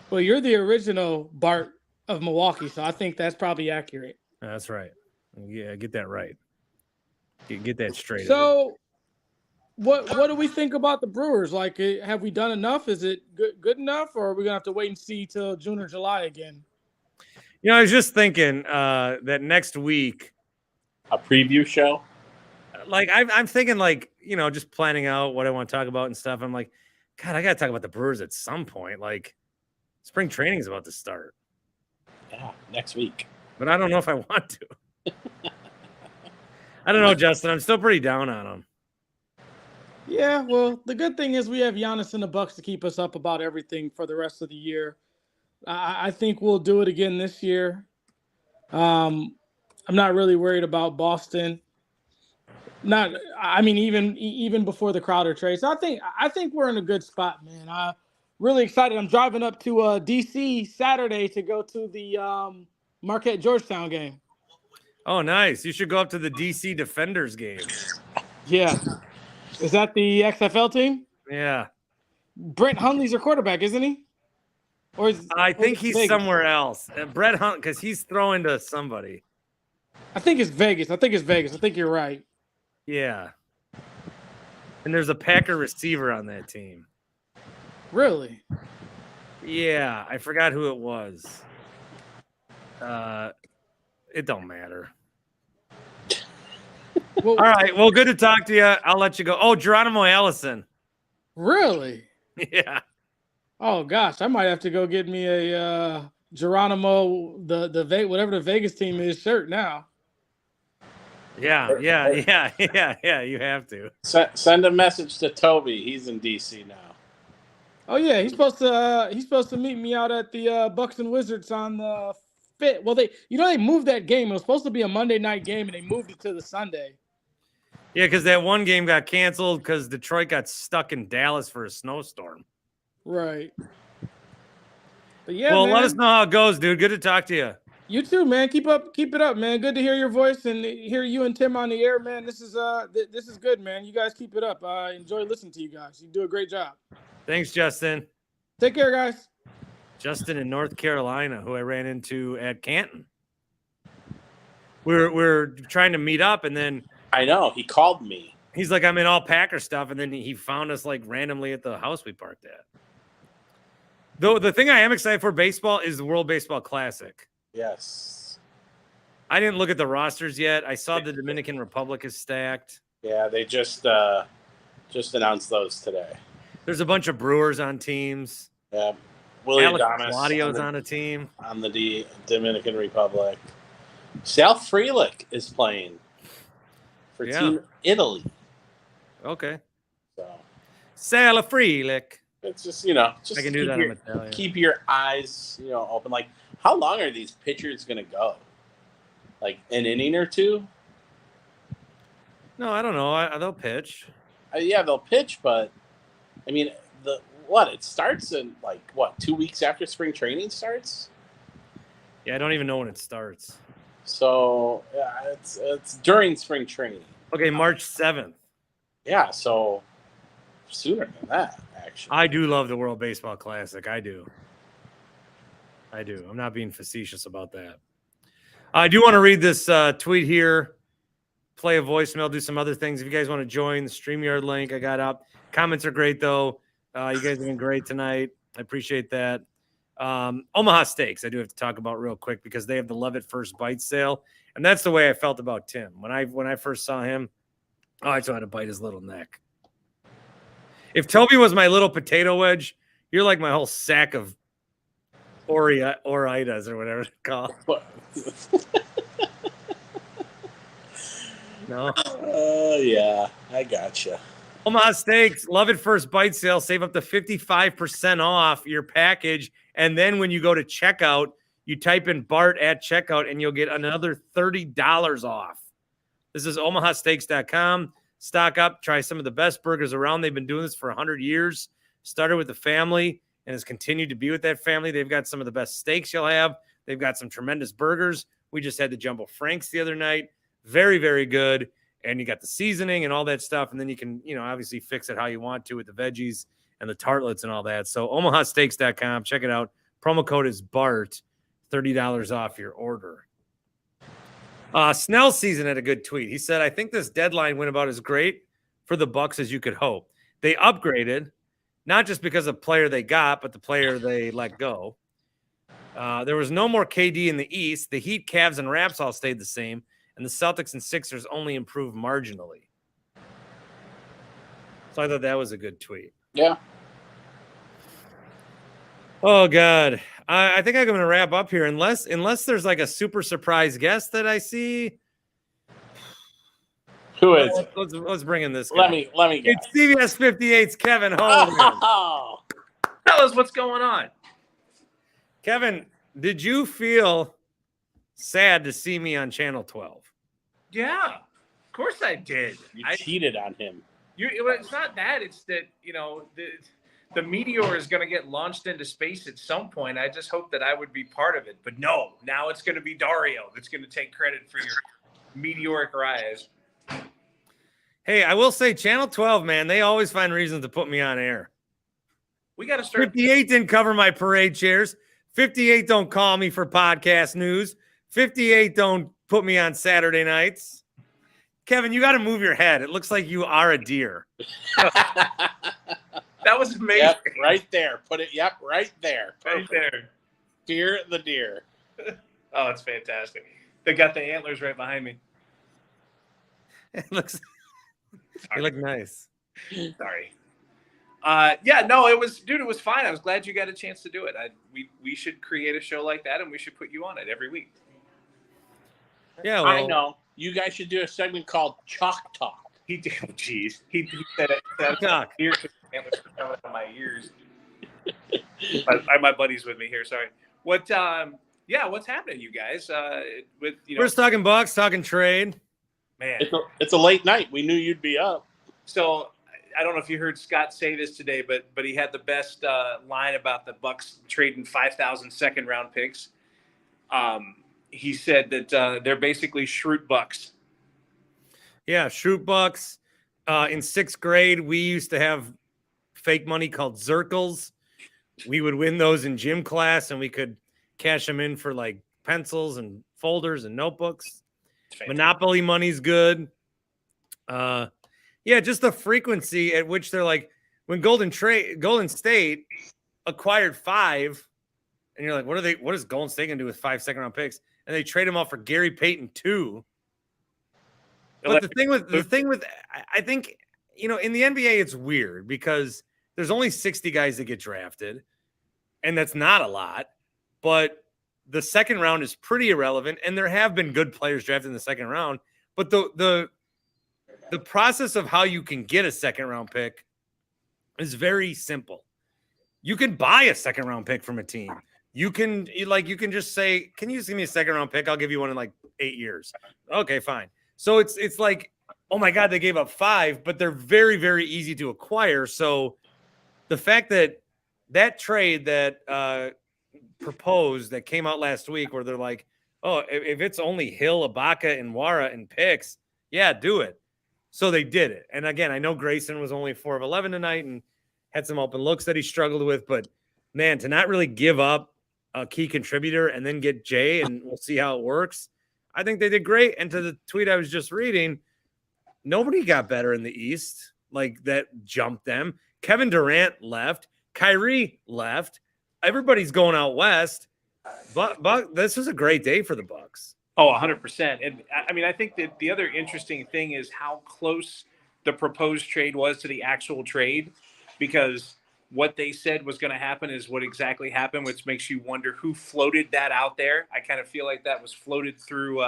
Well, you're the original Bart of Milwaukee, so I think that's probably accurate. That's right. Yeah, get that right. Get that straight. So what do we think about the Brewers? Like, have we done enough? Is it good enough, or are we gonna have to wait and see till June or July again? I was just thinking that next week, a preview show. Like I'm thinking, like just planning out what I want to talk about and stuff. I'm like, God, I gotta talk about the Brewers at some point. Like, spring training is about to start. Yeah, next week. But I don't know if I want to. I don't know, Justin. I'm still pretty down on them. Yeah, well, the good thing is we have Giannis and the Bucks to keep us up about everything for the rest of the year. I think we'll do it again this year. I'm not really worried about Boston. Even before the Crowder trade. So I think we're in a good spot, man. I'm really excited. I'm driving up to DC Saturday to go to the Marquette Georgetown game. Oh, nice. You should go up to the DC Defenders game. Yeah. Is that the XFL team? Yeah. Brett Hundley's your quarterback, isn't he? I think he's Vegas? Somewhere else. Brett Hunt, because he's throwing to somebody. I think it's Vegas. I think you're right. Yeah. And there's a Packer receiver on that team. Really? Yeah. I forgot who it was. It don't matter. Well, All right. Well, good to talk to you. I'll let you go. Oh, Geronimo Allison. really? Yeah. Oh gosh, I might have to go get me a Geronimo whatever the Vegas team is shirt now. Yeah. You have to. Send a message to Toby. He's in DC now. Oh yeah, he's supposed to meet me out at the Bucks and Wizards on the 5th. Well, they moved that game. It was supposed to be a Monday night game, and they moved it to the Sunday. Yeah, because that one game got canceled because Detroit got stuck in Dallas for a snowstorm. Right. But yeah, Well, man. let us know how it goes, dude. Good to talk to you. You too, man. Keep it up, man. Good to hear your voice and hear you and Tim on the air, man. This is good, man. You guys keep it up. I enjoy listening to you guys. You do a great job. Thanks, Justin. Take care, guys. Justin in North Carolina, who I ran into at Canton. We're trying to meet up, and then I know he called me. he's like, I'm in all Packer stuff, and then he found us like randomly at the house we parked at. Though the thing I am excited for baseball is the World Baseball Classic. Yes. I didn't look at the rosters yet. I saw the Dominican Republic is stacked. Yeah, they just announced those today. There's a bunch of Brewers on teams. Yeah, Willie Alex Adames Claudio's on a team. on the Dominican Republic. Sal Frelick is playing for Team Italy. Okay. So Sal Frelick. it's just just I can do keep that your, in Italian. keep your eyes open. Like, how long are these pitchers gonna go? Like an inning or two? No, I don't know. They'll pitch. Yeah, they'll pitch, but I mean, it starts in 2 weeks after spring training starts. Yeah, I don't even know when it starts. So yeah, it's during spring training. Okay, March 7th. Yeah, so sooner than that, actually. I do love the World Baseball Classic. I do. I'm not being facetious about that. I do want to read this tweet here, play a voicemail, do some other things. If you guys want to join the StreamYard link, I got up. Comments are great, though. You guys have been great tonight. I appreciate that. Omaha Steaks, I do have to talk about real quick because they have the Love at First Bite sale. And that's the way I felt about Tim. When I first saw him, I just wanted to bite his little neck. If Toby was my little potato wedge, you're like my whole sack of Oritas or whatever it's called. No? Yeah, I gotcha. Omaha Steaks, Love at First Bite sale. Save up to 55% off your package. And then when you go to checkout, you type in Bart at checkout and you'll get another $30 off. This is omahasteaks.com. Stock up. Try some of the best burgers around. They've been doing this for 100 years. Started with the family and has continued to be with that family. They've got some of the best steaks you'll have. They've got some tremendous burgers. We just had the Jumbo Franks the other night. Very, very good. And you got the seasoning and all that stuff. And then you can, obviously fix it how you want to with the veggies and the tartlets and all that. So omahasteaks.com. Check it out. Promo code is BART. $30 off your order. Snell season had a good tweet. He said, I think this deadline went about as great for the Bucks as you could hope. They upgraded, not just because of the player they got, but the player they let go. There was no more KD in the East. The Heat, Cavs, and Raps all stayed the same. And the Celtics and Sixers only improved marginally. So I thought that was a good tweet. Yeah. Oh, God. I think I'm going to wrap up here unless there's like a super surprise guest that I see. Who is? Let's bring in this guy. Let me guess. It's CBS 58's Kevin Holden. Oh. Tell us what's going on. Kevin, did you feel sad to see me on Channel 12? Yeah, of course I did. You cheated on him. It's not that. It's that, the meteor is going to get launched into space at some point. I just hope that I would be part of it. But no, now it's going to be Dario that's going to take credit for your meteoric rise. Hey, I will say Channel 12, man, they always find reasons to put me on air. We got to start. 58 didn't cover my parade chairs. 58 don't call me for podcast news. 58 don't put me on Saturday nights. Kevin, you got to move your head. It looks like you are a deer. That was amazing. Yep, right there. Put it. Yep, right there. Right there. Fear the deer. Oh, it's fantastic. They got the antlers right behind me. It looks. You look nice. Sorry. Yeah, no, it was fine. I was glad you got a chance to do it. We should create a show like that, and we should put you on it every week. Yeah, well, I know. You guys should do a segment called Chalk Talk. He did. Jeez, he said it. Talk. Ears coming out of my ears. My buddy's with me here. Sorry. What? Yeah, what's happening, you guys? With we're just talking Bucks, talking trade. Man, It's a late night. We knew you'd be up. So I don't know if you heard Scott say this today, but he had the best line about the Bucks trading 5,000 second round picks. He said that they're basically Schrute Bucks. Yeah, Schrute Bucks. In 6th grade, we used to have fake money called Zirkles. We would win those in gym class, and we could cash them in for like pencils and folders and notebooks. Monopoly money's good. Yeah, just the frequency at which they're like, when Golden State acquired 5, and you're like, what is Golden State gonna do with 5 second round picks? And they trade them off for Gary Payton 2. But the thing with I think, in the NBA it's weird because there's only 60 guys that get drafted, and that's not a lot. But the second round is pretty irrelevant, and there have been good players drafted in the second round. But the process of how you can get a second round pick is very simple. You can buy a second round pick from a team. You can just say, can you just give me a second round pick? I'll give you one in like 8 years. Okay, fine. So it's like, oh my God, they gave up 5, but they're very, very easy to acquire. So the fact that trade that proposed that came out last week where they're like, oh, if it's only Hill, Ibaka, and Wara and picks, yeah, do it. So they did it. And again, I know Grayson was only 4 of 11 tonight and had some open looks that he struggled with, but man, to not really give up a key contributor and then get Jay, and we'll see how it works. I think they did great. And to the tweet I was just reading, nobody got better in the East like that jumped them. Kevin Durant left. Kyrie left. Everybody's going out west. But this was a great day for the Bucks. Oh, 100%. And I mean, I think that the other interesting thing is how close the proposed trade was to the actual trade, because what they said was going to happen is what exactly happened, which makes you wonder who floated that out there. I kind of feel like that was floated through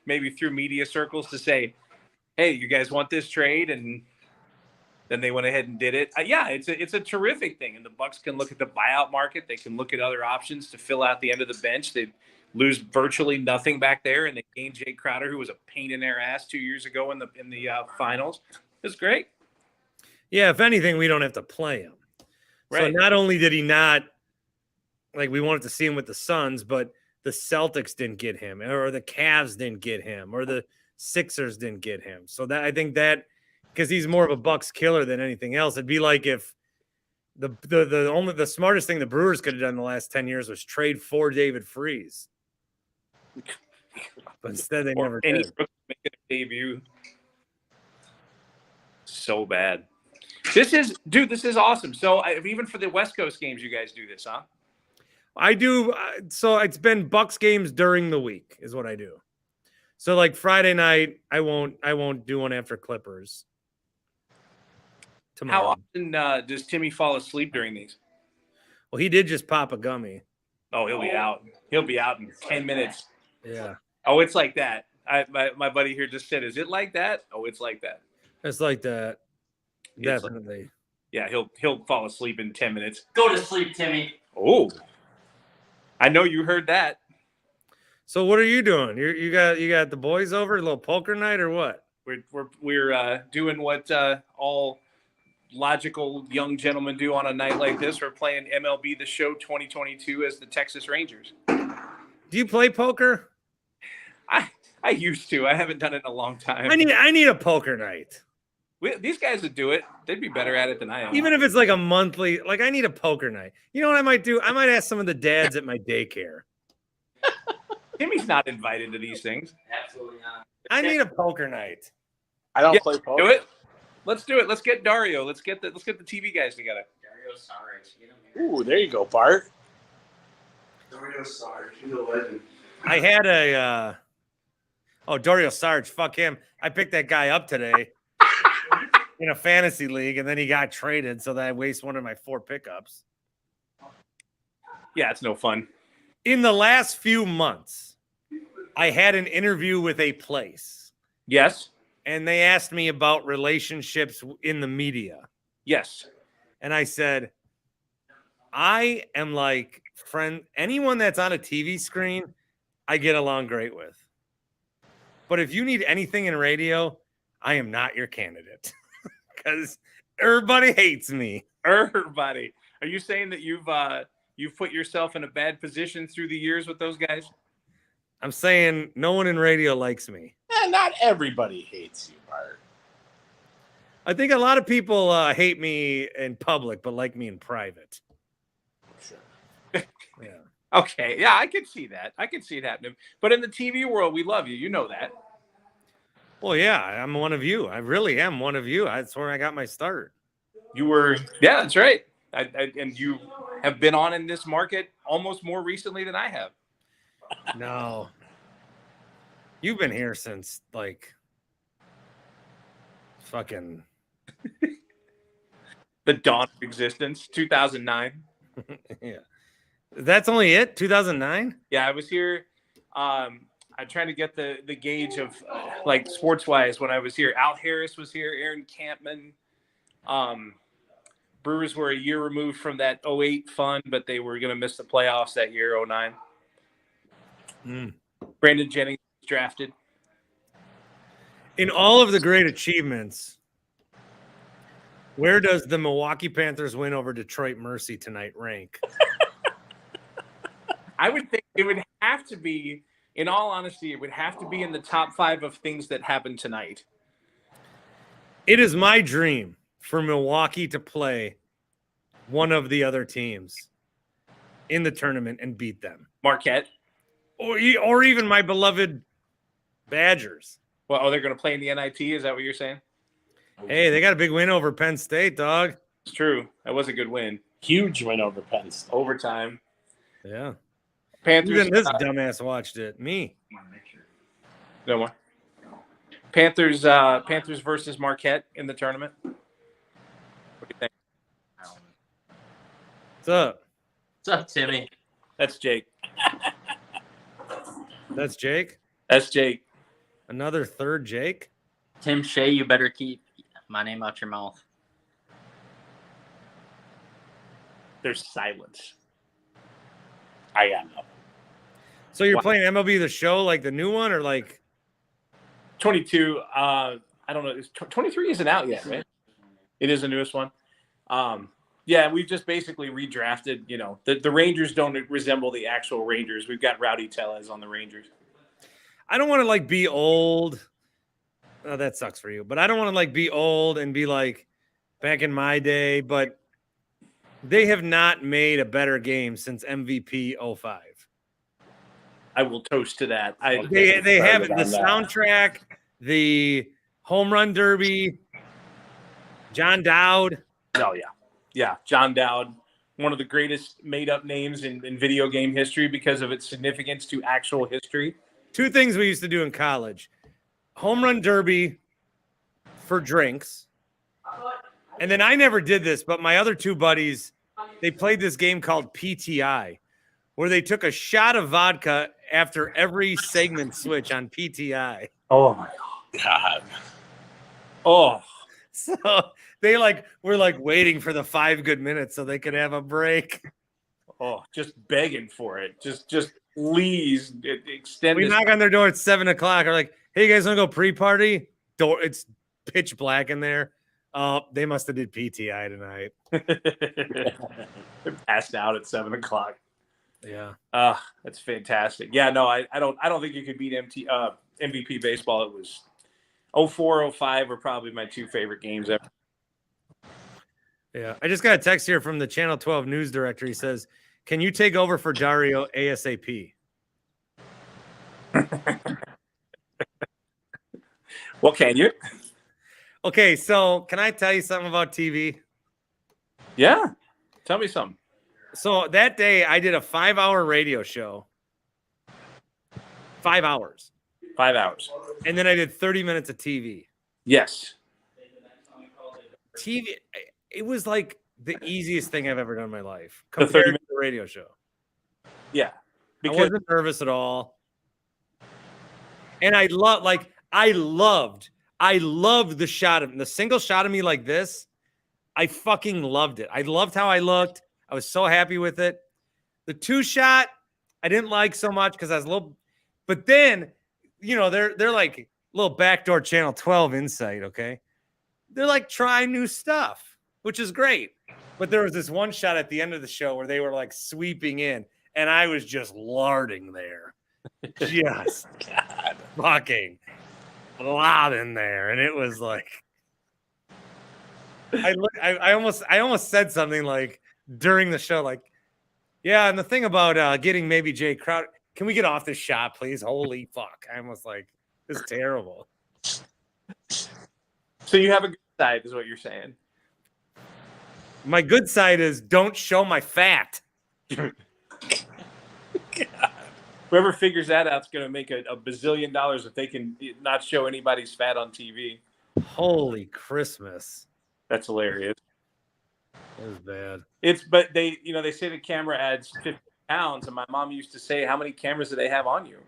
maybe through media circles to say, hey, you guys want this trade? And then they went ahead and did it. Yeah, it's a terrific thing. And the Bucks can look at the buyout market. They can look at other options to fill out the end of the bench. They lose virtually nothing back there, and they gained Jay Crowder, who was a pain in their ass 2 years ago in the finals. It was great. Yeah, if anything, we don't have to play him. Right. So not only did he not, like, we wanted to see him with the Suns, but the Celtics didn't get him, or the Cavs didn't get him, or the Sixers didn't get him. So that, I think that, because he's more of a Bucks killer than anything else. It'd be like if the smartest thing the Brewers could have done in the last 10 years was trade for David Freese. But instead they never did. He's making a debut. So bad. This is awesome. So even for the West Coast games, you guys do this, huh? I do. So it's been Bucks games during the week is what I do. So like Friday night, I won't do one after Clippers. Tomorrow. How often does Timmy fall asleep during these? Well, he did just pop a gummy. Oh, he'll be out. He'll be out in 10 minutes. Yeah. Oh, it's like that. My buddy here just said, "Is it like that?" Oh, it's like that. It's like that. It's Definitely. Yeah, he'll fall asleep in 10 minutes. Go to sleep, Timmy. Oh, I know you heard that. So what are you doing? You got the boys over, a little poker night or what? We're doing what all logical young gentlemen do on a night like this. We're playing MLB The Show 2022 as the Texas Rangers. Do you play poker? I used to. I haven't done it in a long time. I need a poker night. These guys would do it. They'd be better at it than I am. Even if it's like a monthly, like I need a poker night. You know what I might do? I might ask some of the dads at my daycare. Timmy's not invited to these things. Absolutely not. I need a poker night. I don't play poker. Do it. Let's do it. Let's get Dario. Let's get the TV guys together. Dario Saric. Ooh, there you go, Bart. Dario Saric, he's a legend. I had Oh, Dario Saric, fuck him. I picked that guy up today in a fantasy league, and then he got traded, so that I waste one of my 4 pickups. Yeah, it's no fun. In the last few months, I had an interview with a place. Yes. And they asked me about relationships in the media. Yes. And I said, I am like anyone that's on a TV screen, I get along great with. But if you need anything in radio, I am not your candidate because everybody hates me. Everybody. Are you saying that you've put yourself in a bad position through the years with those guys? I'm saying no one in radio likes me. Not everybody hates you, Bart. I think a lot of people hate me in public, but like me in private. Sure. Yeah. Okay. Yeah, I can see that. I can see it happening. But in the TV world, we love you. You know that. Well, yeah, I'm one of you. I really am one of you. That's where I got my start. You were, yeah, that's right. And you have been on in this market almost more recently than I have. No. You've been here since like fucking the dawn of existence, 2009. Yeah. That's only it? 2009? Yeah, I was here. I'm trying to get the gauge of like sports wise when I was here. Al Harris was here, Aaron Campman. Brewers were a year removed from that 08 fun, but they were going to miss the playoffs that year, 09. Brandon Jennings was drafted. In all of the great achievements, where does the Milwaukee Panthers win over Detroit Mercy tonight rank? I would think it would have to be, in all honesty, it would have to be in the top 5 of things that happened tonight. It is my dream for Milwaukee to play one of the other teams in the tournament and beat them. Marquette. Or even my beloved Badgers. Well, they're going to play in the NIT? Is that what you're saying? Hey, they got a big win over Penn State, dog. It's true. That was a good win. Huge win over Penn State. Overtime. Yeah. Panthers. Even this dumbass watched it. Me. No more. Panthers versus Marquette in the tournament. What do you think? What's up? What's up, Timmy? That's Jake. That's Jake? That's Jake. Another third Jake? Tim Shea, you better keep my name out your mouth. There's silence. I got nothing. So you're playing MLB The Show, like the new one, or like 22? I don't know. 23 isn't out yet, right? It is the newest one. Yeah, we've just basically redrafted. You know, the Rangers don't resemble the actual Rangers. We've got Rowdy Tellez on the Rangers. I don't want to like be old. Oh, that sucks for you, but I don't want to like be old and be like back in my day. But they have not made a better game since MVP 05. I will toast to that. They have the soundtrack, the home run derby, John Dowd. Oh yeah, yeah, John Dowd, one of the greatest made-up names in video game history because of its significance to actual history. 2 things we used to do in college: home run derby for drinks, and then I never did this, but my other 2 buddies, they played this game called PTI, where they took a shot of vodka after every segment switch on PTI. Oh my God. Oh. So they were waiting for the 5 good minutes so they could have a break. Oh, just begging for it. Just please extend. We knock on their door at 7:00. We're like, "Hey, you guys want to go pre-party?" Door, it's pitch black in there. Oh, they must have did PTI tonight. They're passed out at 7:00. Yeah. That's fantastic. Yeah, no, I don't think you could beat MVP baseball. It was 04, 05 were probably my 2 favorite games ever. Yeah. I just got a text here from the Channel 12 news director. He says, "Can you take over for Dario ASAP?" Well, can you? Okay, so can I tell you something about TV? Yeah. Tell me something. So that day I did a 5-hour radio show. 5 hours. 5 hours. And then I did 30 minutes of TV. Yes. TV, it was like the easiest thing I've ever done in my life The 30 compared to minutes. the radio show. Yeah. I wasn't nervous at all. And I loved the shot of the single shot of me like this. I fucking loved it. I loved how I looked. I was so happy with it. The 2 shot, I didn't like so much because I was a little, but then, you know, they're like little backdoor channel 12 insight. Okay. They're like trying new stuff, which is great. But there was this one shot at the end of the show where they were like sweeping in and I was just larding there. Just fucking lot in there. And it was like, I almost said something like during the show, like, yeah, and the thing about getting maybe Jay Crowder, can we get off this shot, please? Holy fuck. I almost like, it's terrible. So you have a good side, is what you're saying. My good side is don't show my fat. Whoever figures that out is going to make a bazillion dollars if they can not show anybody's fat on TV. Holy Christmas. That's hilarious. It was bad. But they say the camera adds 50 pounds, and my mom used to say, how many cameras do they have on you?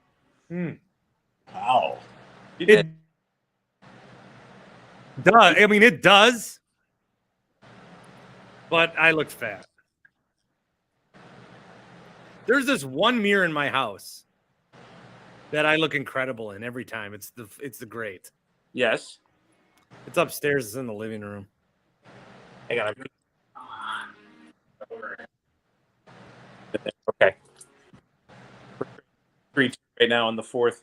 Wow. It does. I mean, it does. But I looked fat. There's this one mirror in my house that I look incredible in every time. It's the great. Yes. It's upstairs. It's in the living room. Hang on. Okay. 3 right now on the 4th.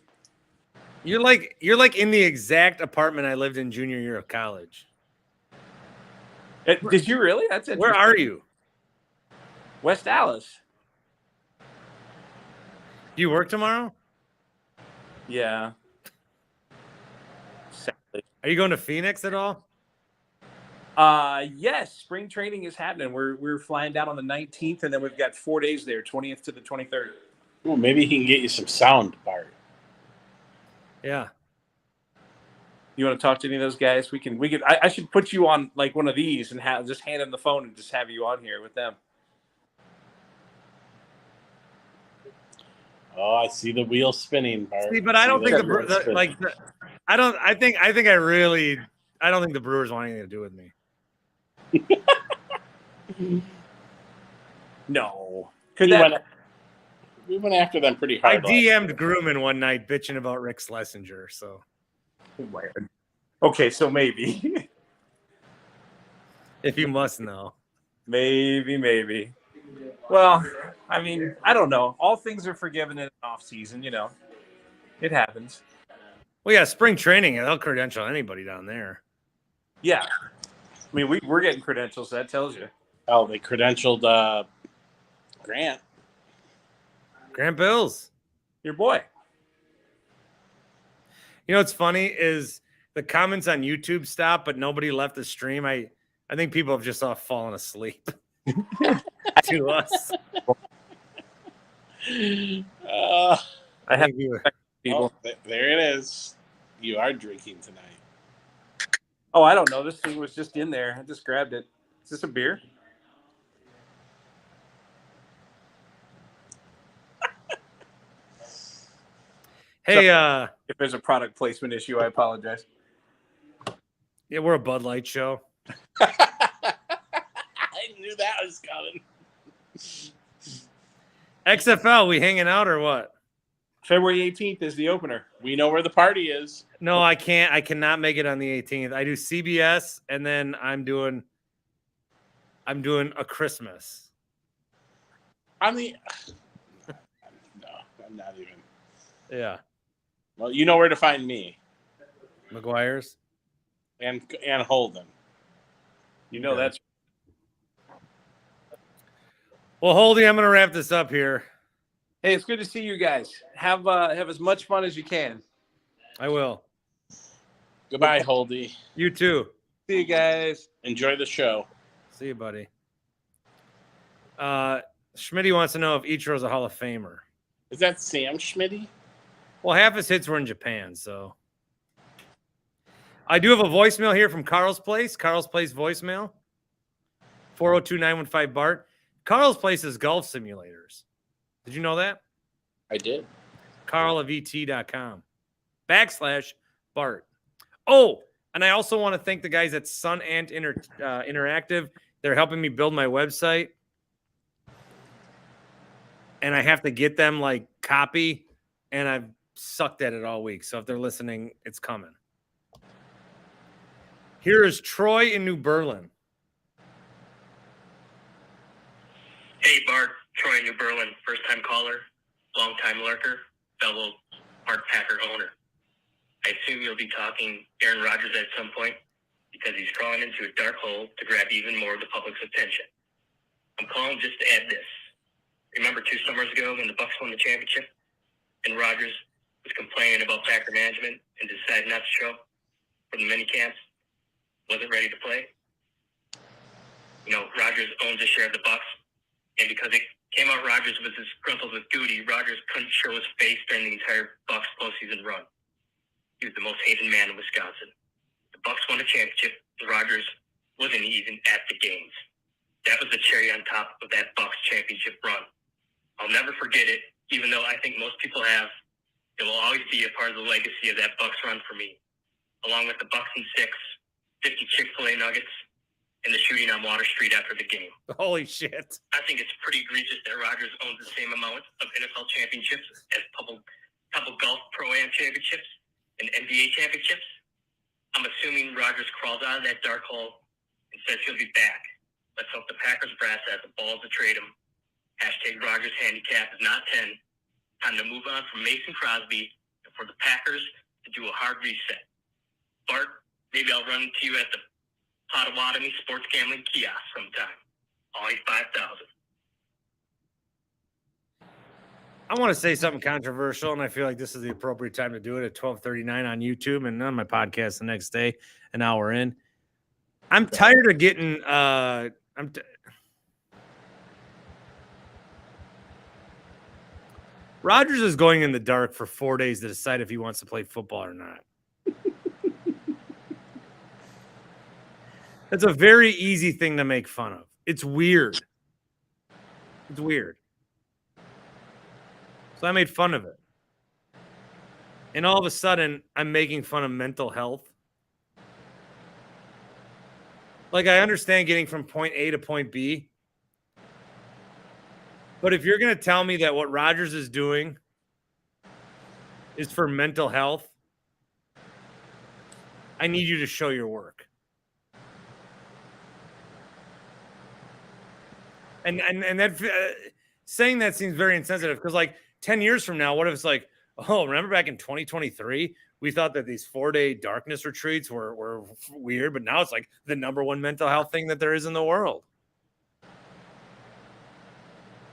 You're like in the exact apartment I lived in junior year of college. Did you really? That's interesting. Where are you? West Dallas. Do you work tomorrow? Yeah. Sadly. Are you going to Phoenix at all? Yes, spring training is happening. We're flying down on the 19th, and then we've got 4 days there, 20th to the 23rd. Well, maybe he can get you some sound, Bart. Yeah. You want to talk to any of those guys? We can. I should put you on like one of these and just hand them the phone and just have you on here with them. Oh, I see the wheel spinning, Bart. See, but I don't think I don't think the Brewers want anything to do with me. No. We went after them pretty hard. I DM'd Grumman one night bitching about Rick Schlesinger. So, okay, so maybe. If you must know, maybe. Well, I mean, I don't know. All things are forgiven in an off season. You know, it happens. Well, yeah, spring training. They'll credential anybody down there. Yeah, I mean, we're getting credentials. That tells you. Oh, they credentialed Grant. Grant Bills, your boy. You know what's funny is the comments on YouTube stopped, but nobody left the stream. I think people have just all fallen asleep to us. I have people. Oh, there it is. You are drinking tonight. Oh, I don't know. This thing was just in there. I just grabbed it. Is this a beer? Hey, if there's a product placement issue, I apologize. Yeah, we're a Bud Light show. I knew that was coming. XFL, we hanging out or what? February 18th is the opener. We know where the party is. No, I can't. I cannot make it on the 18th. I do CBS, and then I'm doing a Christmas. No, I'm not even. Yeah. Well, you know where to find me. McGuire's and Holden. You know that's. Well, Holdy, I'm going to wrap this up here. Hey, it's good to see you guys. Have as much fun as you can. I will. Goodbye, Holdy. You too. See you guys. Enjoy the show. See you, buddy. Schmitty wants to know if Ichiro's a Hall of Famer. Is that Sam Schmitty? Well, half his hits were in Japan, so. I do have a voicemail here from Carl's Place. Carl's Place voicemail. 402-915 Bart. Carl's Place is golf simulators. Did you know that? I did. carlofet.com /Bart. Oh, and I also want to thank the guys at Sun Ant Interactive. They're helping me build my website. And I have to get them like copy, and I've sucked at it all week. So if they're listening, it's coming. Here is Troy in New Berlin. Hey, Bart. Troy, New Berlin. First-time caller, long-time lurker, fellow Hart Packer owner. I assume you'll be talking Aaron Rodgers at some point because he's crawling into a dark hole to grab even more of the public's attention. I'm calling just to add this. Remember 2 summers ago when the Bucs won the championship and Rodgers was complaining about Packer management and decided not to show for the mini camps? Wasn't ready to play? You know, Rodgers owns a share of the Bucs, and because it came out Rodgers was disgruntled with Goody, Rodgers couldn't show his face during the entire Bucs postseason run. He was the most hated man in Wisconsin. The Bucs won a championship, and Rodgers wasn't even at the games. That was the cherry on top of that Bucs championship run. I'll never forget it, even though I think most people have. It will always be a part of the legacy of that Bucs run for me, along with the Bucs and 6, 50 Chick-fil-A nuggets, and the shooting on Water Street after the game. Holy shit. I think it's pretty egregious that Rodgers owns the same amount of NFL championships as couple golf pro-am championships and NBA championships. I'm assuming Rodgers crawls out of that dark hole and says he'll be back. Let's hope the Packers brass has the balls to trade him. Hashtag Rodgers handicap is not 10. Time to move on from Mason Crosby and for the Packers to do a hard reset. Bart, maybe I'll run into you at the Potawatomi Sports Gambling Kiosk sometime. Always 5,000. I want to say something controversial, and I feel like this is the appropriate time to do it at 12:39 on YouTube and on my podcast the next day, an hour in. I'm tired of getting Rodgers is going in the dark for 4 days to decide if he wants to play football or not. That's a very easy thing to make fun of. It's weird. It's weird. So I made fun of it. And all of a sudden, I'm making fun of mental health. Like, I understand getting from point A to point B. But if you're going to tell me that what Rodgers is doing is for mental health, I need you to show your work. And that saying that seems very insensitive because, like, 10 years from now, what if it's like, oh, remember back in 2023, we thought that these 4-day darkness retreats were weird, but now it's like the number one mental health thing that there is in the world.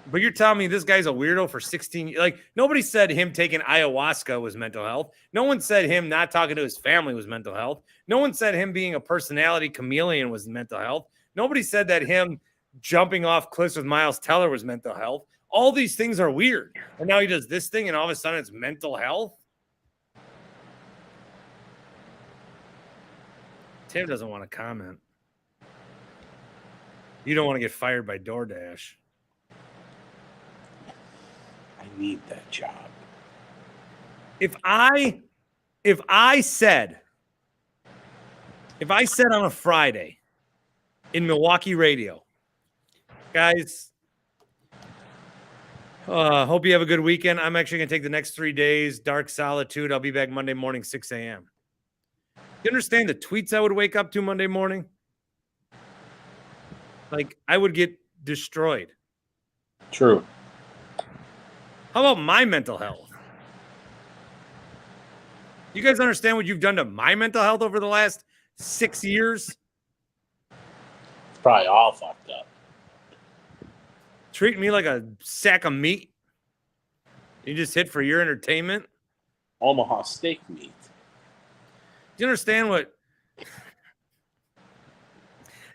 But you're telling me this guy's a weirdo for 16 years? Like, nobody said him taking ayahuasca was mental health. No one said him not talking to his family was mental health. No one said him being a personality chameleon was mental health. Nobody said that him jumping off cliffs with Miles Teller was mental health. All these things are weird. And now he does this thing, and all of a sudden it's mental health. Tim doesn't want to comment. You don't want to get fired by DoorDash. I need that job. If I said on a Friday in Milwaukee radio, guys, hope you have a good weekend. I'm actually going to take the next 3 days, dark solitude. I'll be back Monday morning, 6 a.m. You understand the tweets I would wake up to Monday morning? Like, I would get destroyed. True. How about my mental health? You guys understand what you've done to my mental health over the last 6 years? It's probably all fucked up. Treating me like a sack of meat. You just hit for your entertainment. Omaha steak meat. Do you understand what? Do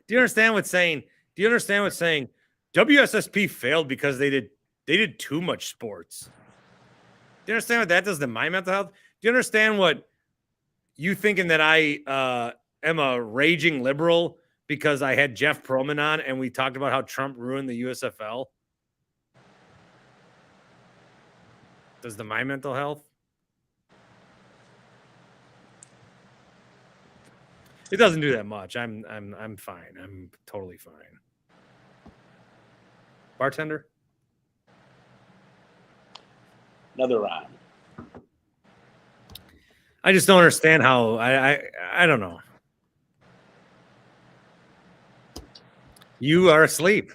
you understand what's saying? Do you understand what's saying? WSSP failed because they did too much sports. you understand what that does to my mental health? Do you understand what you thinking that I am a raging liberal because I had Jeff Perlman on and we talked about how Trump ruined the USFL? Does to my mental health? It doesn't do that much. I'm fine. I'm totally fine. Bartender? Another round. I just don't understand how I don't know. You are asleep.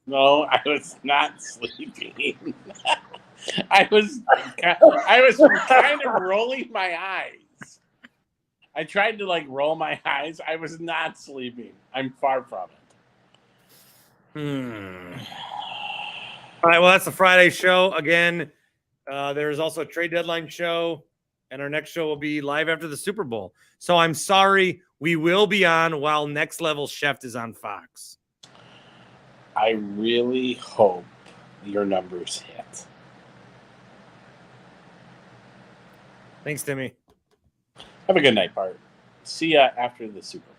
No, I was not sleeping. I was kind of rolling my eyes. I tried to like roll my eyes. I was not sleeping. I'm far from it. All right, well, that's the Friday show. Again, there's also a trade deadline show, and our next show will be live after the Super Bowl. So I'm sorry, we will be on while Next Level Chef is on Fox. I really hope your numbers hit. Thanks, Timmy. Have a good night, Bart. See ya after the Super Bowl.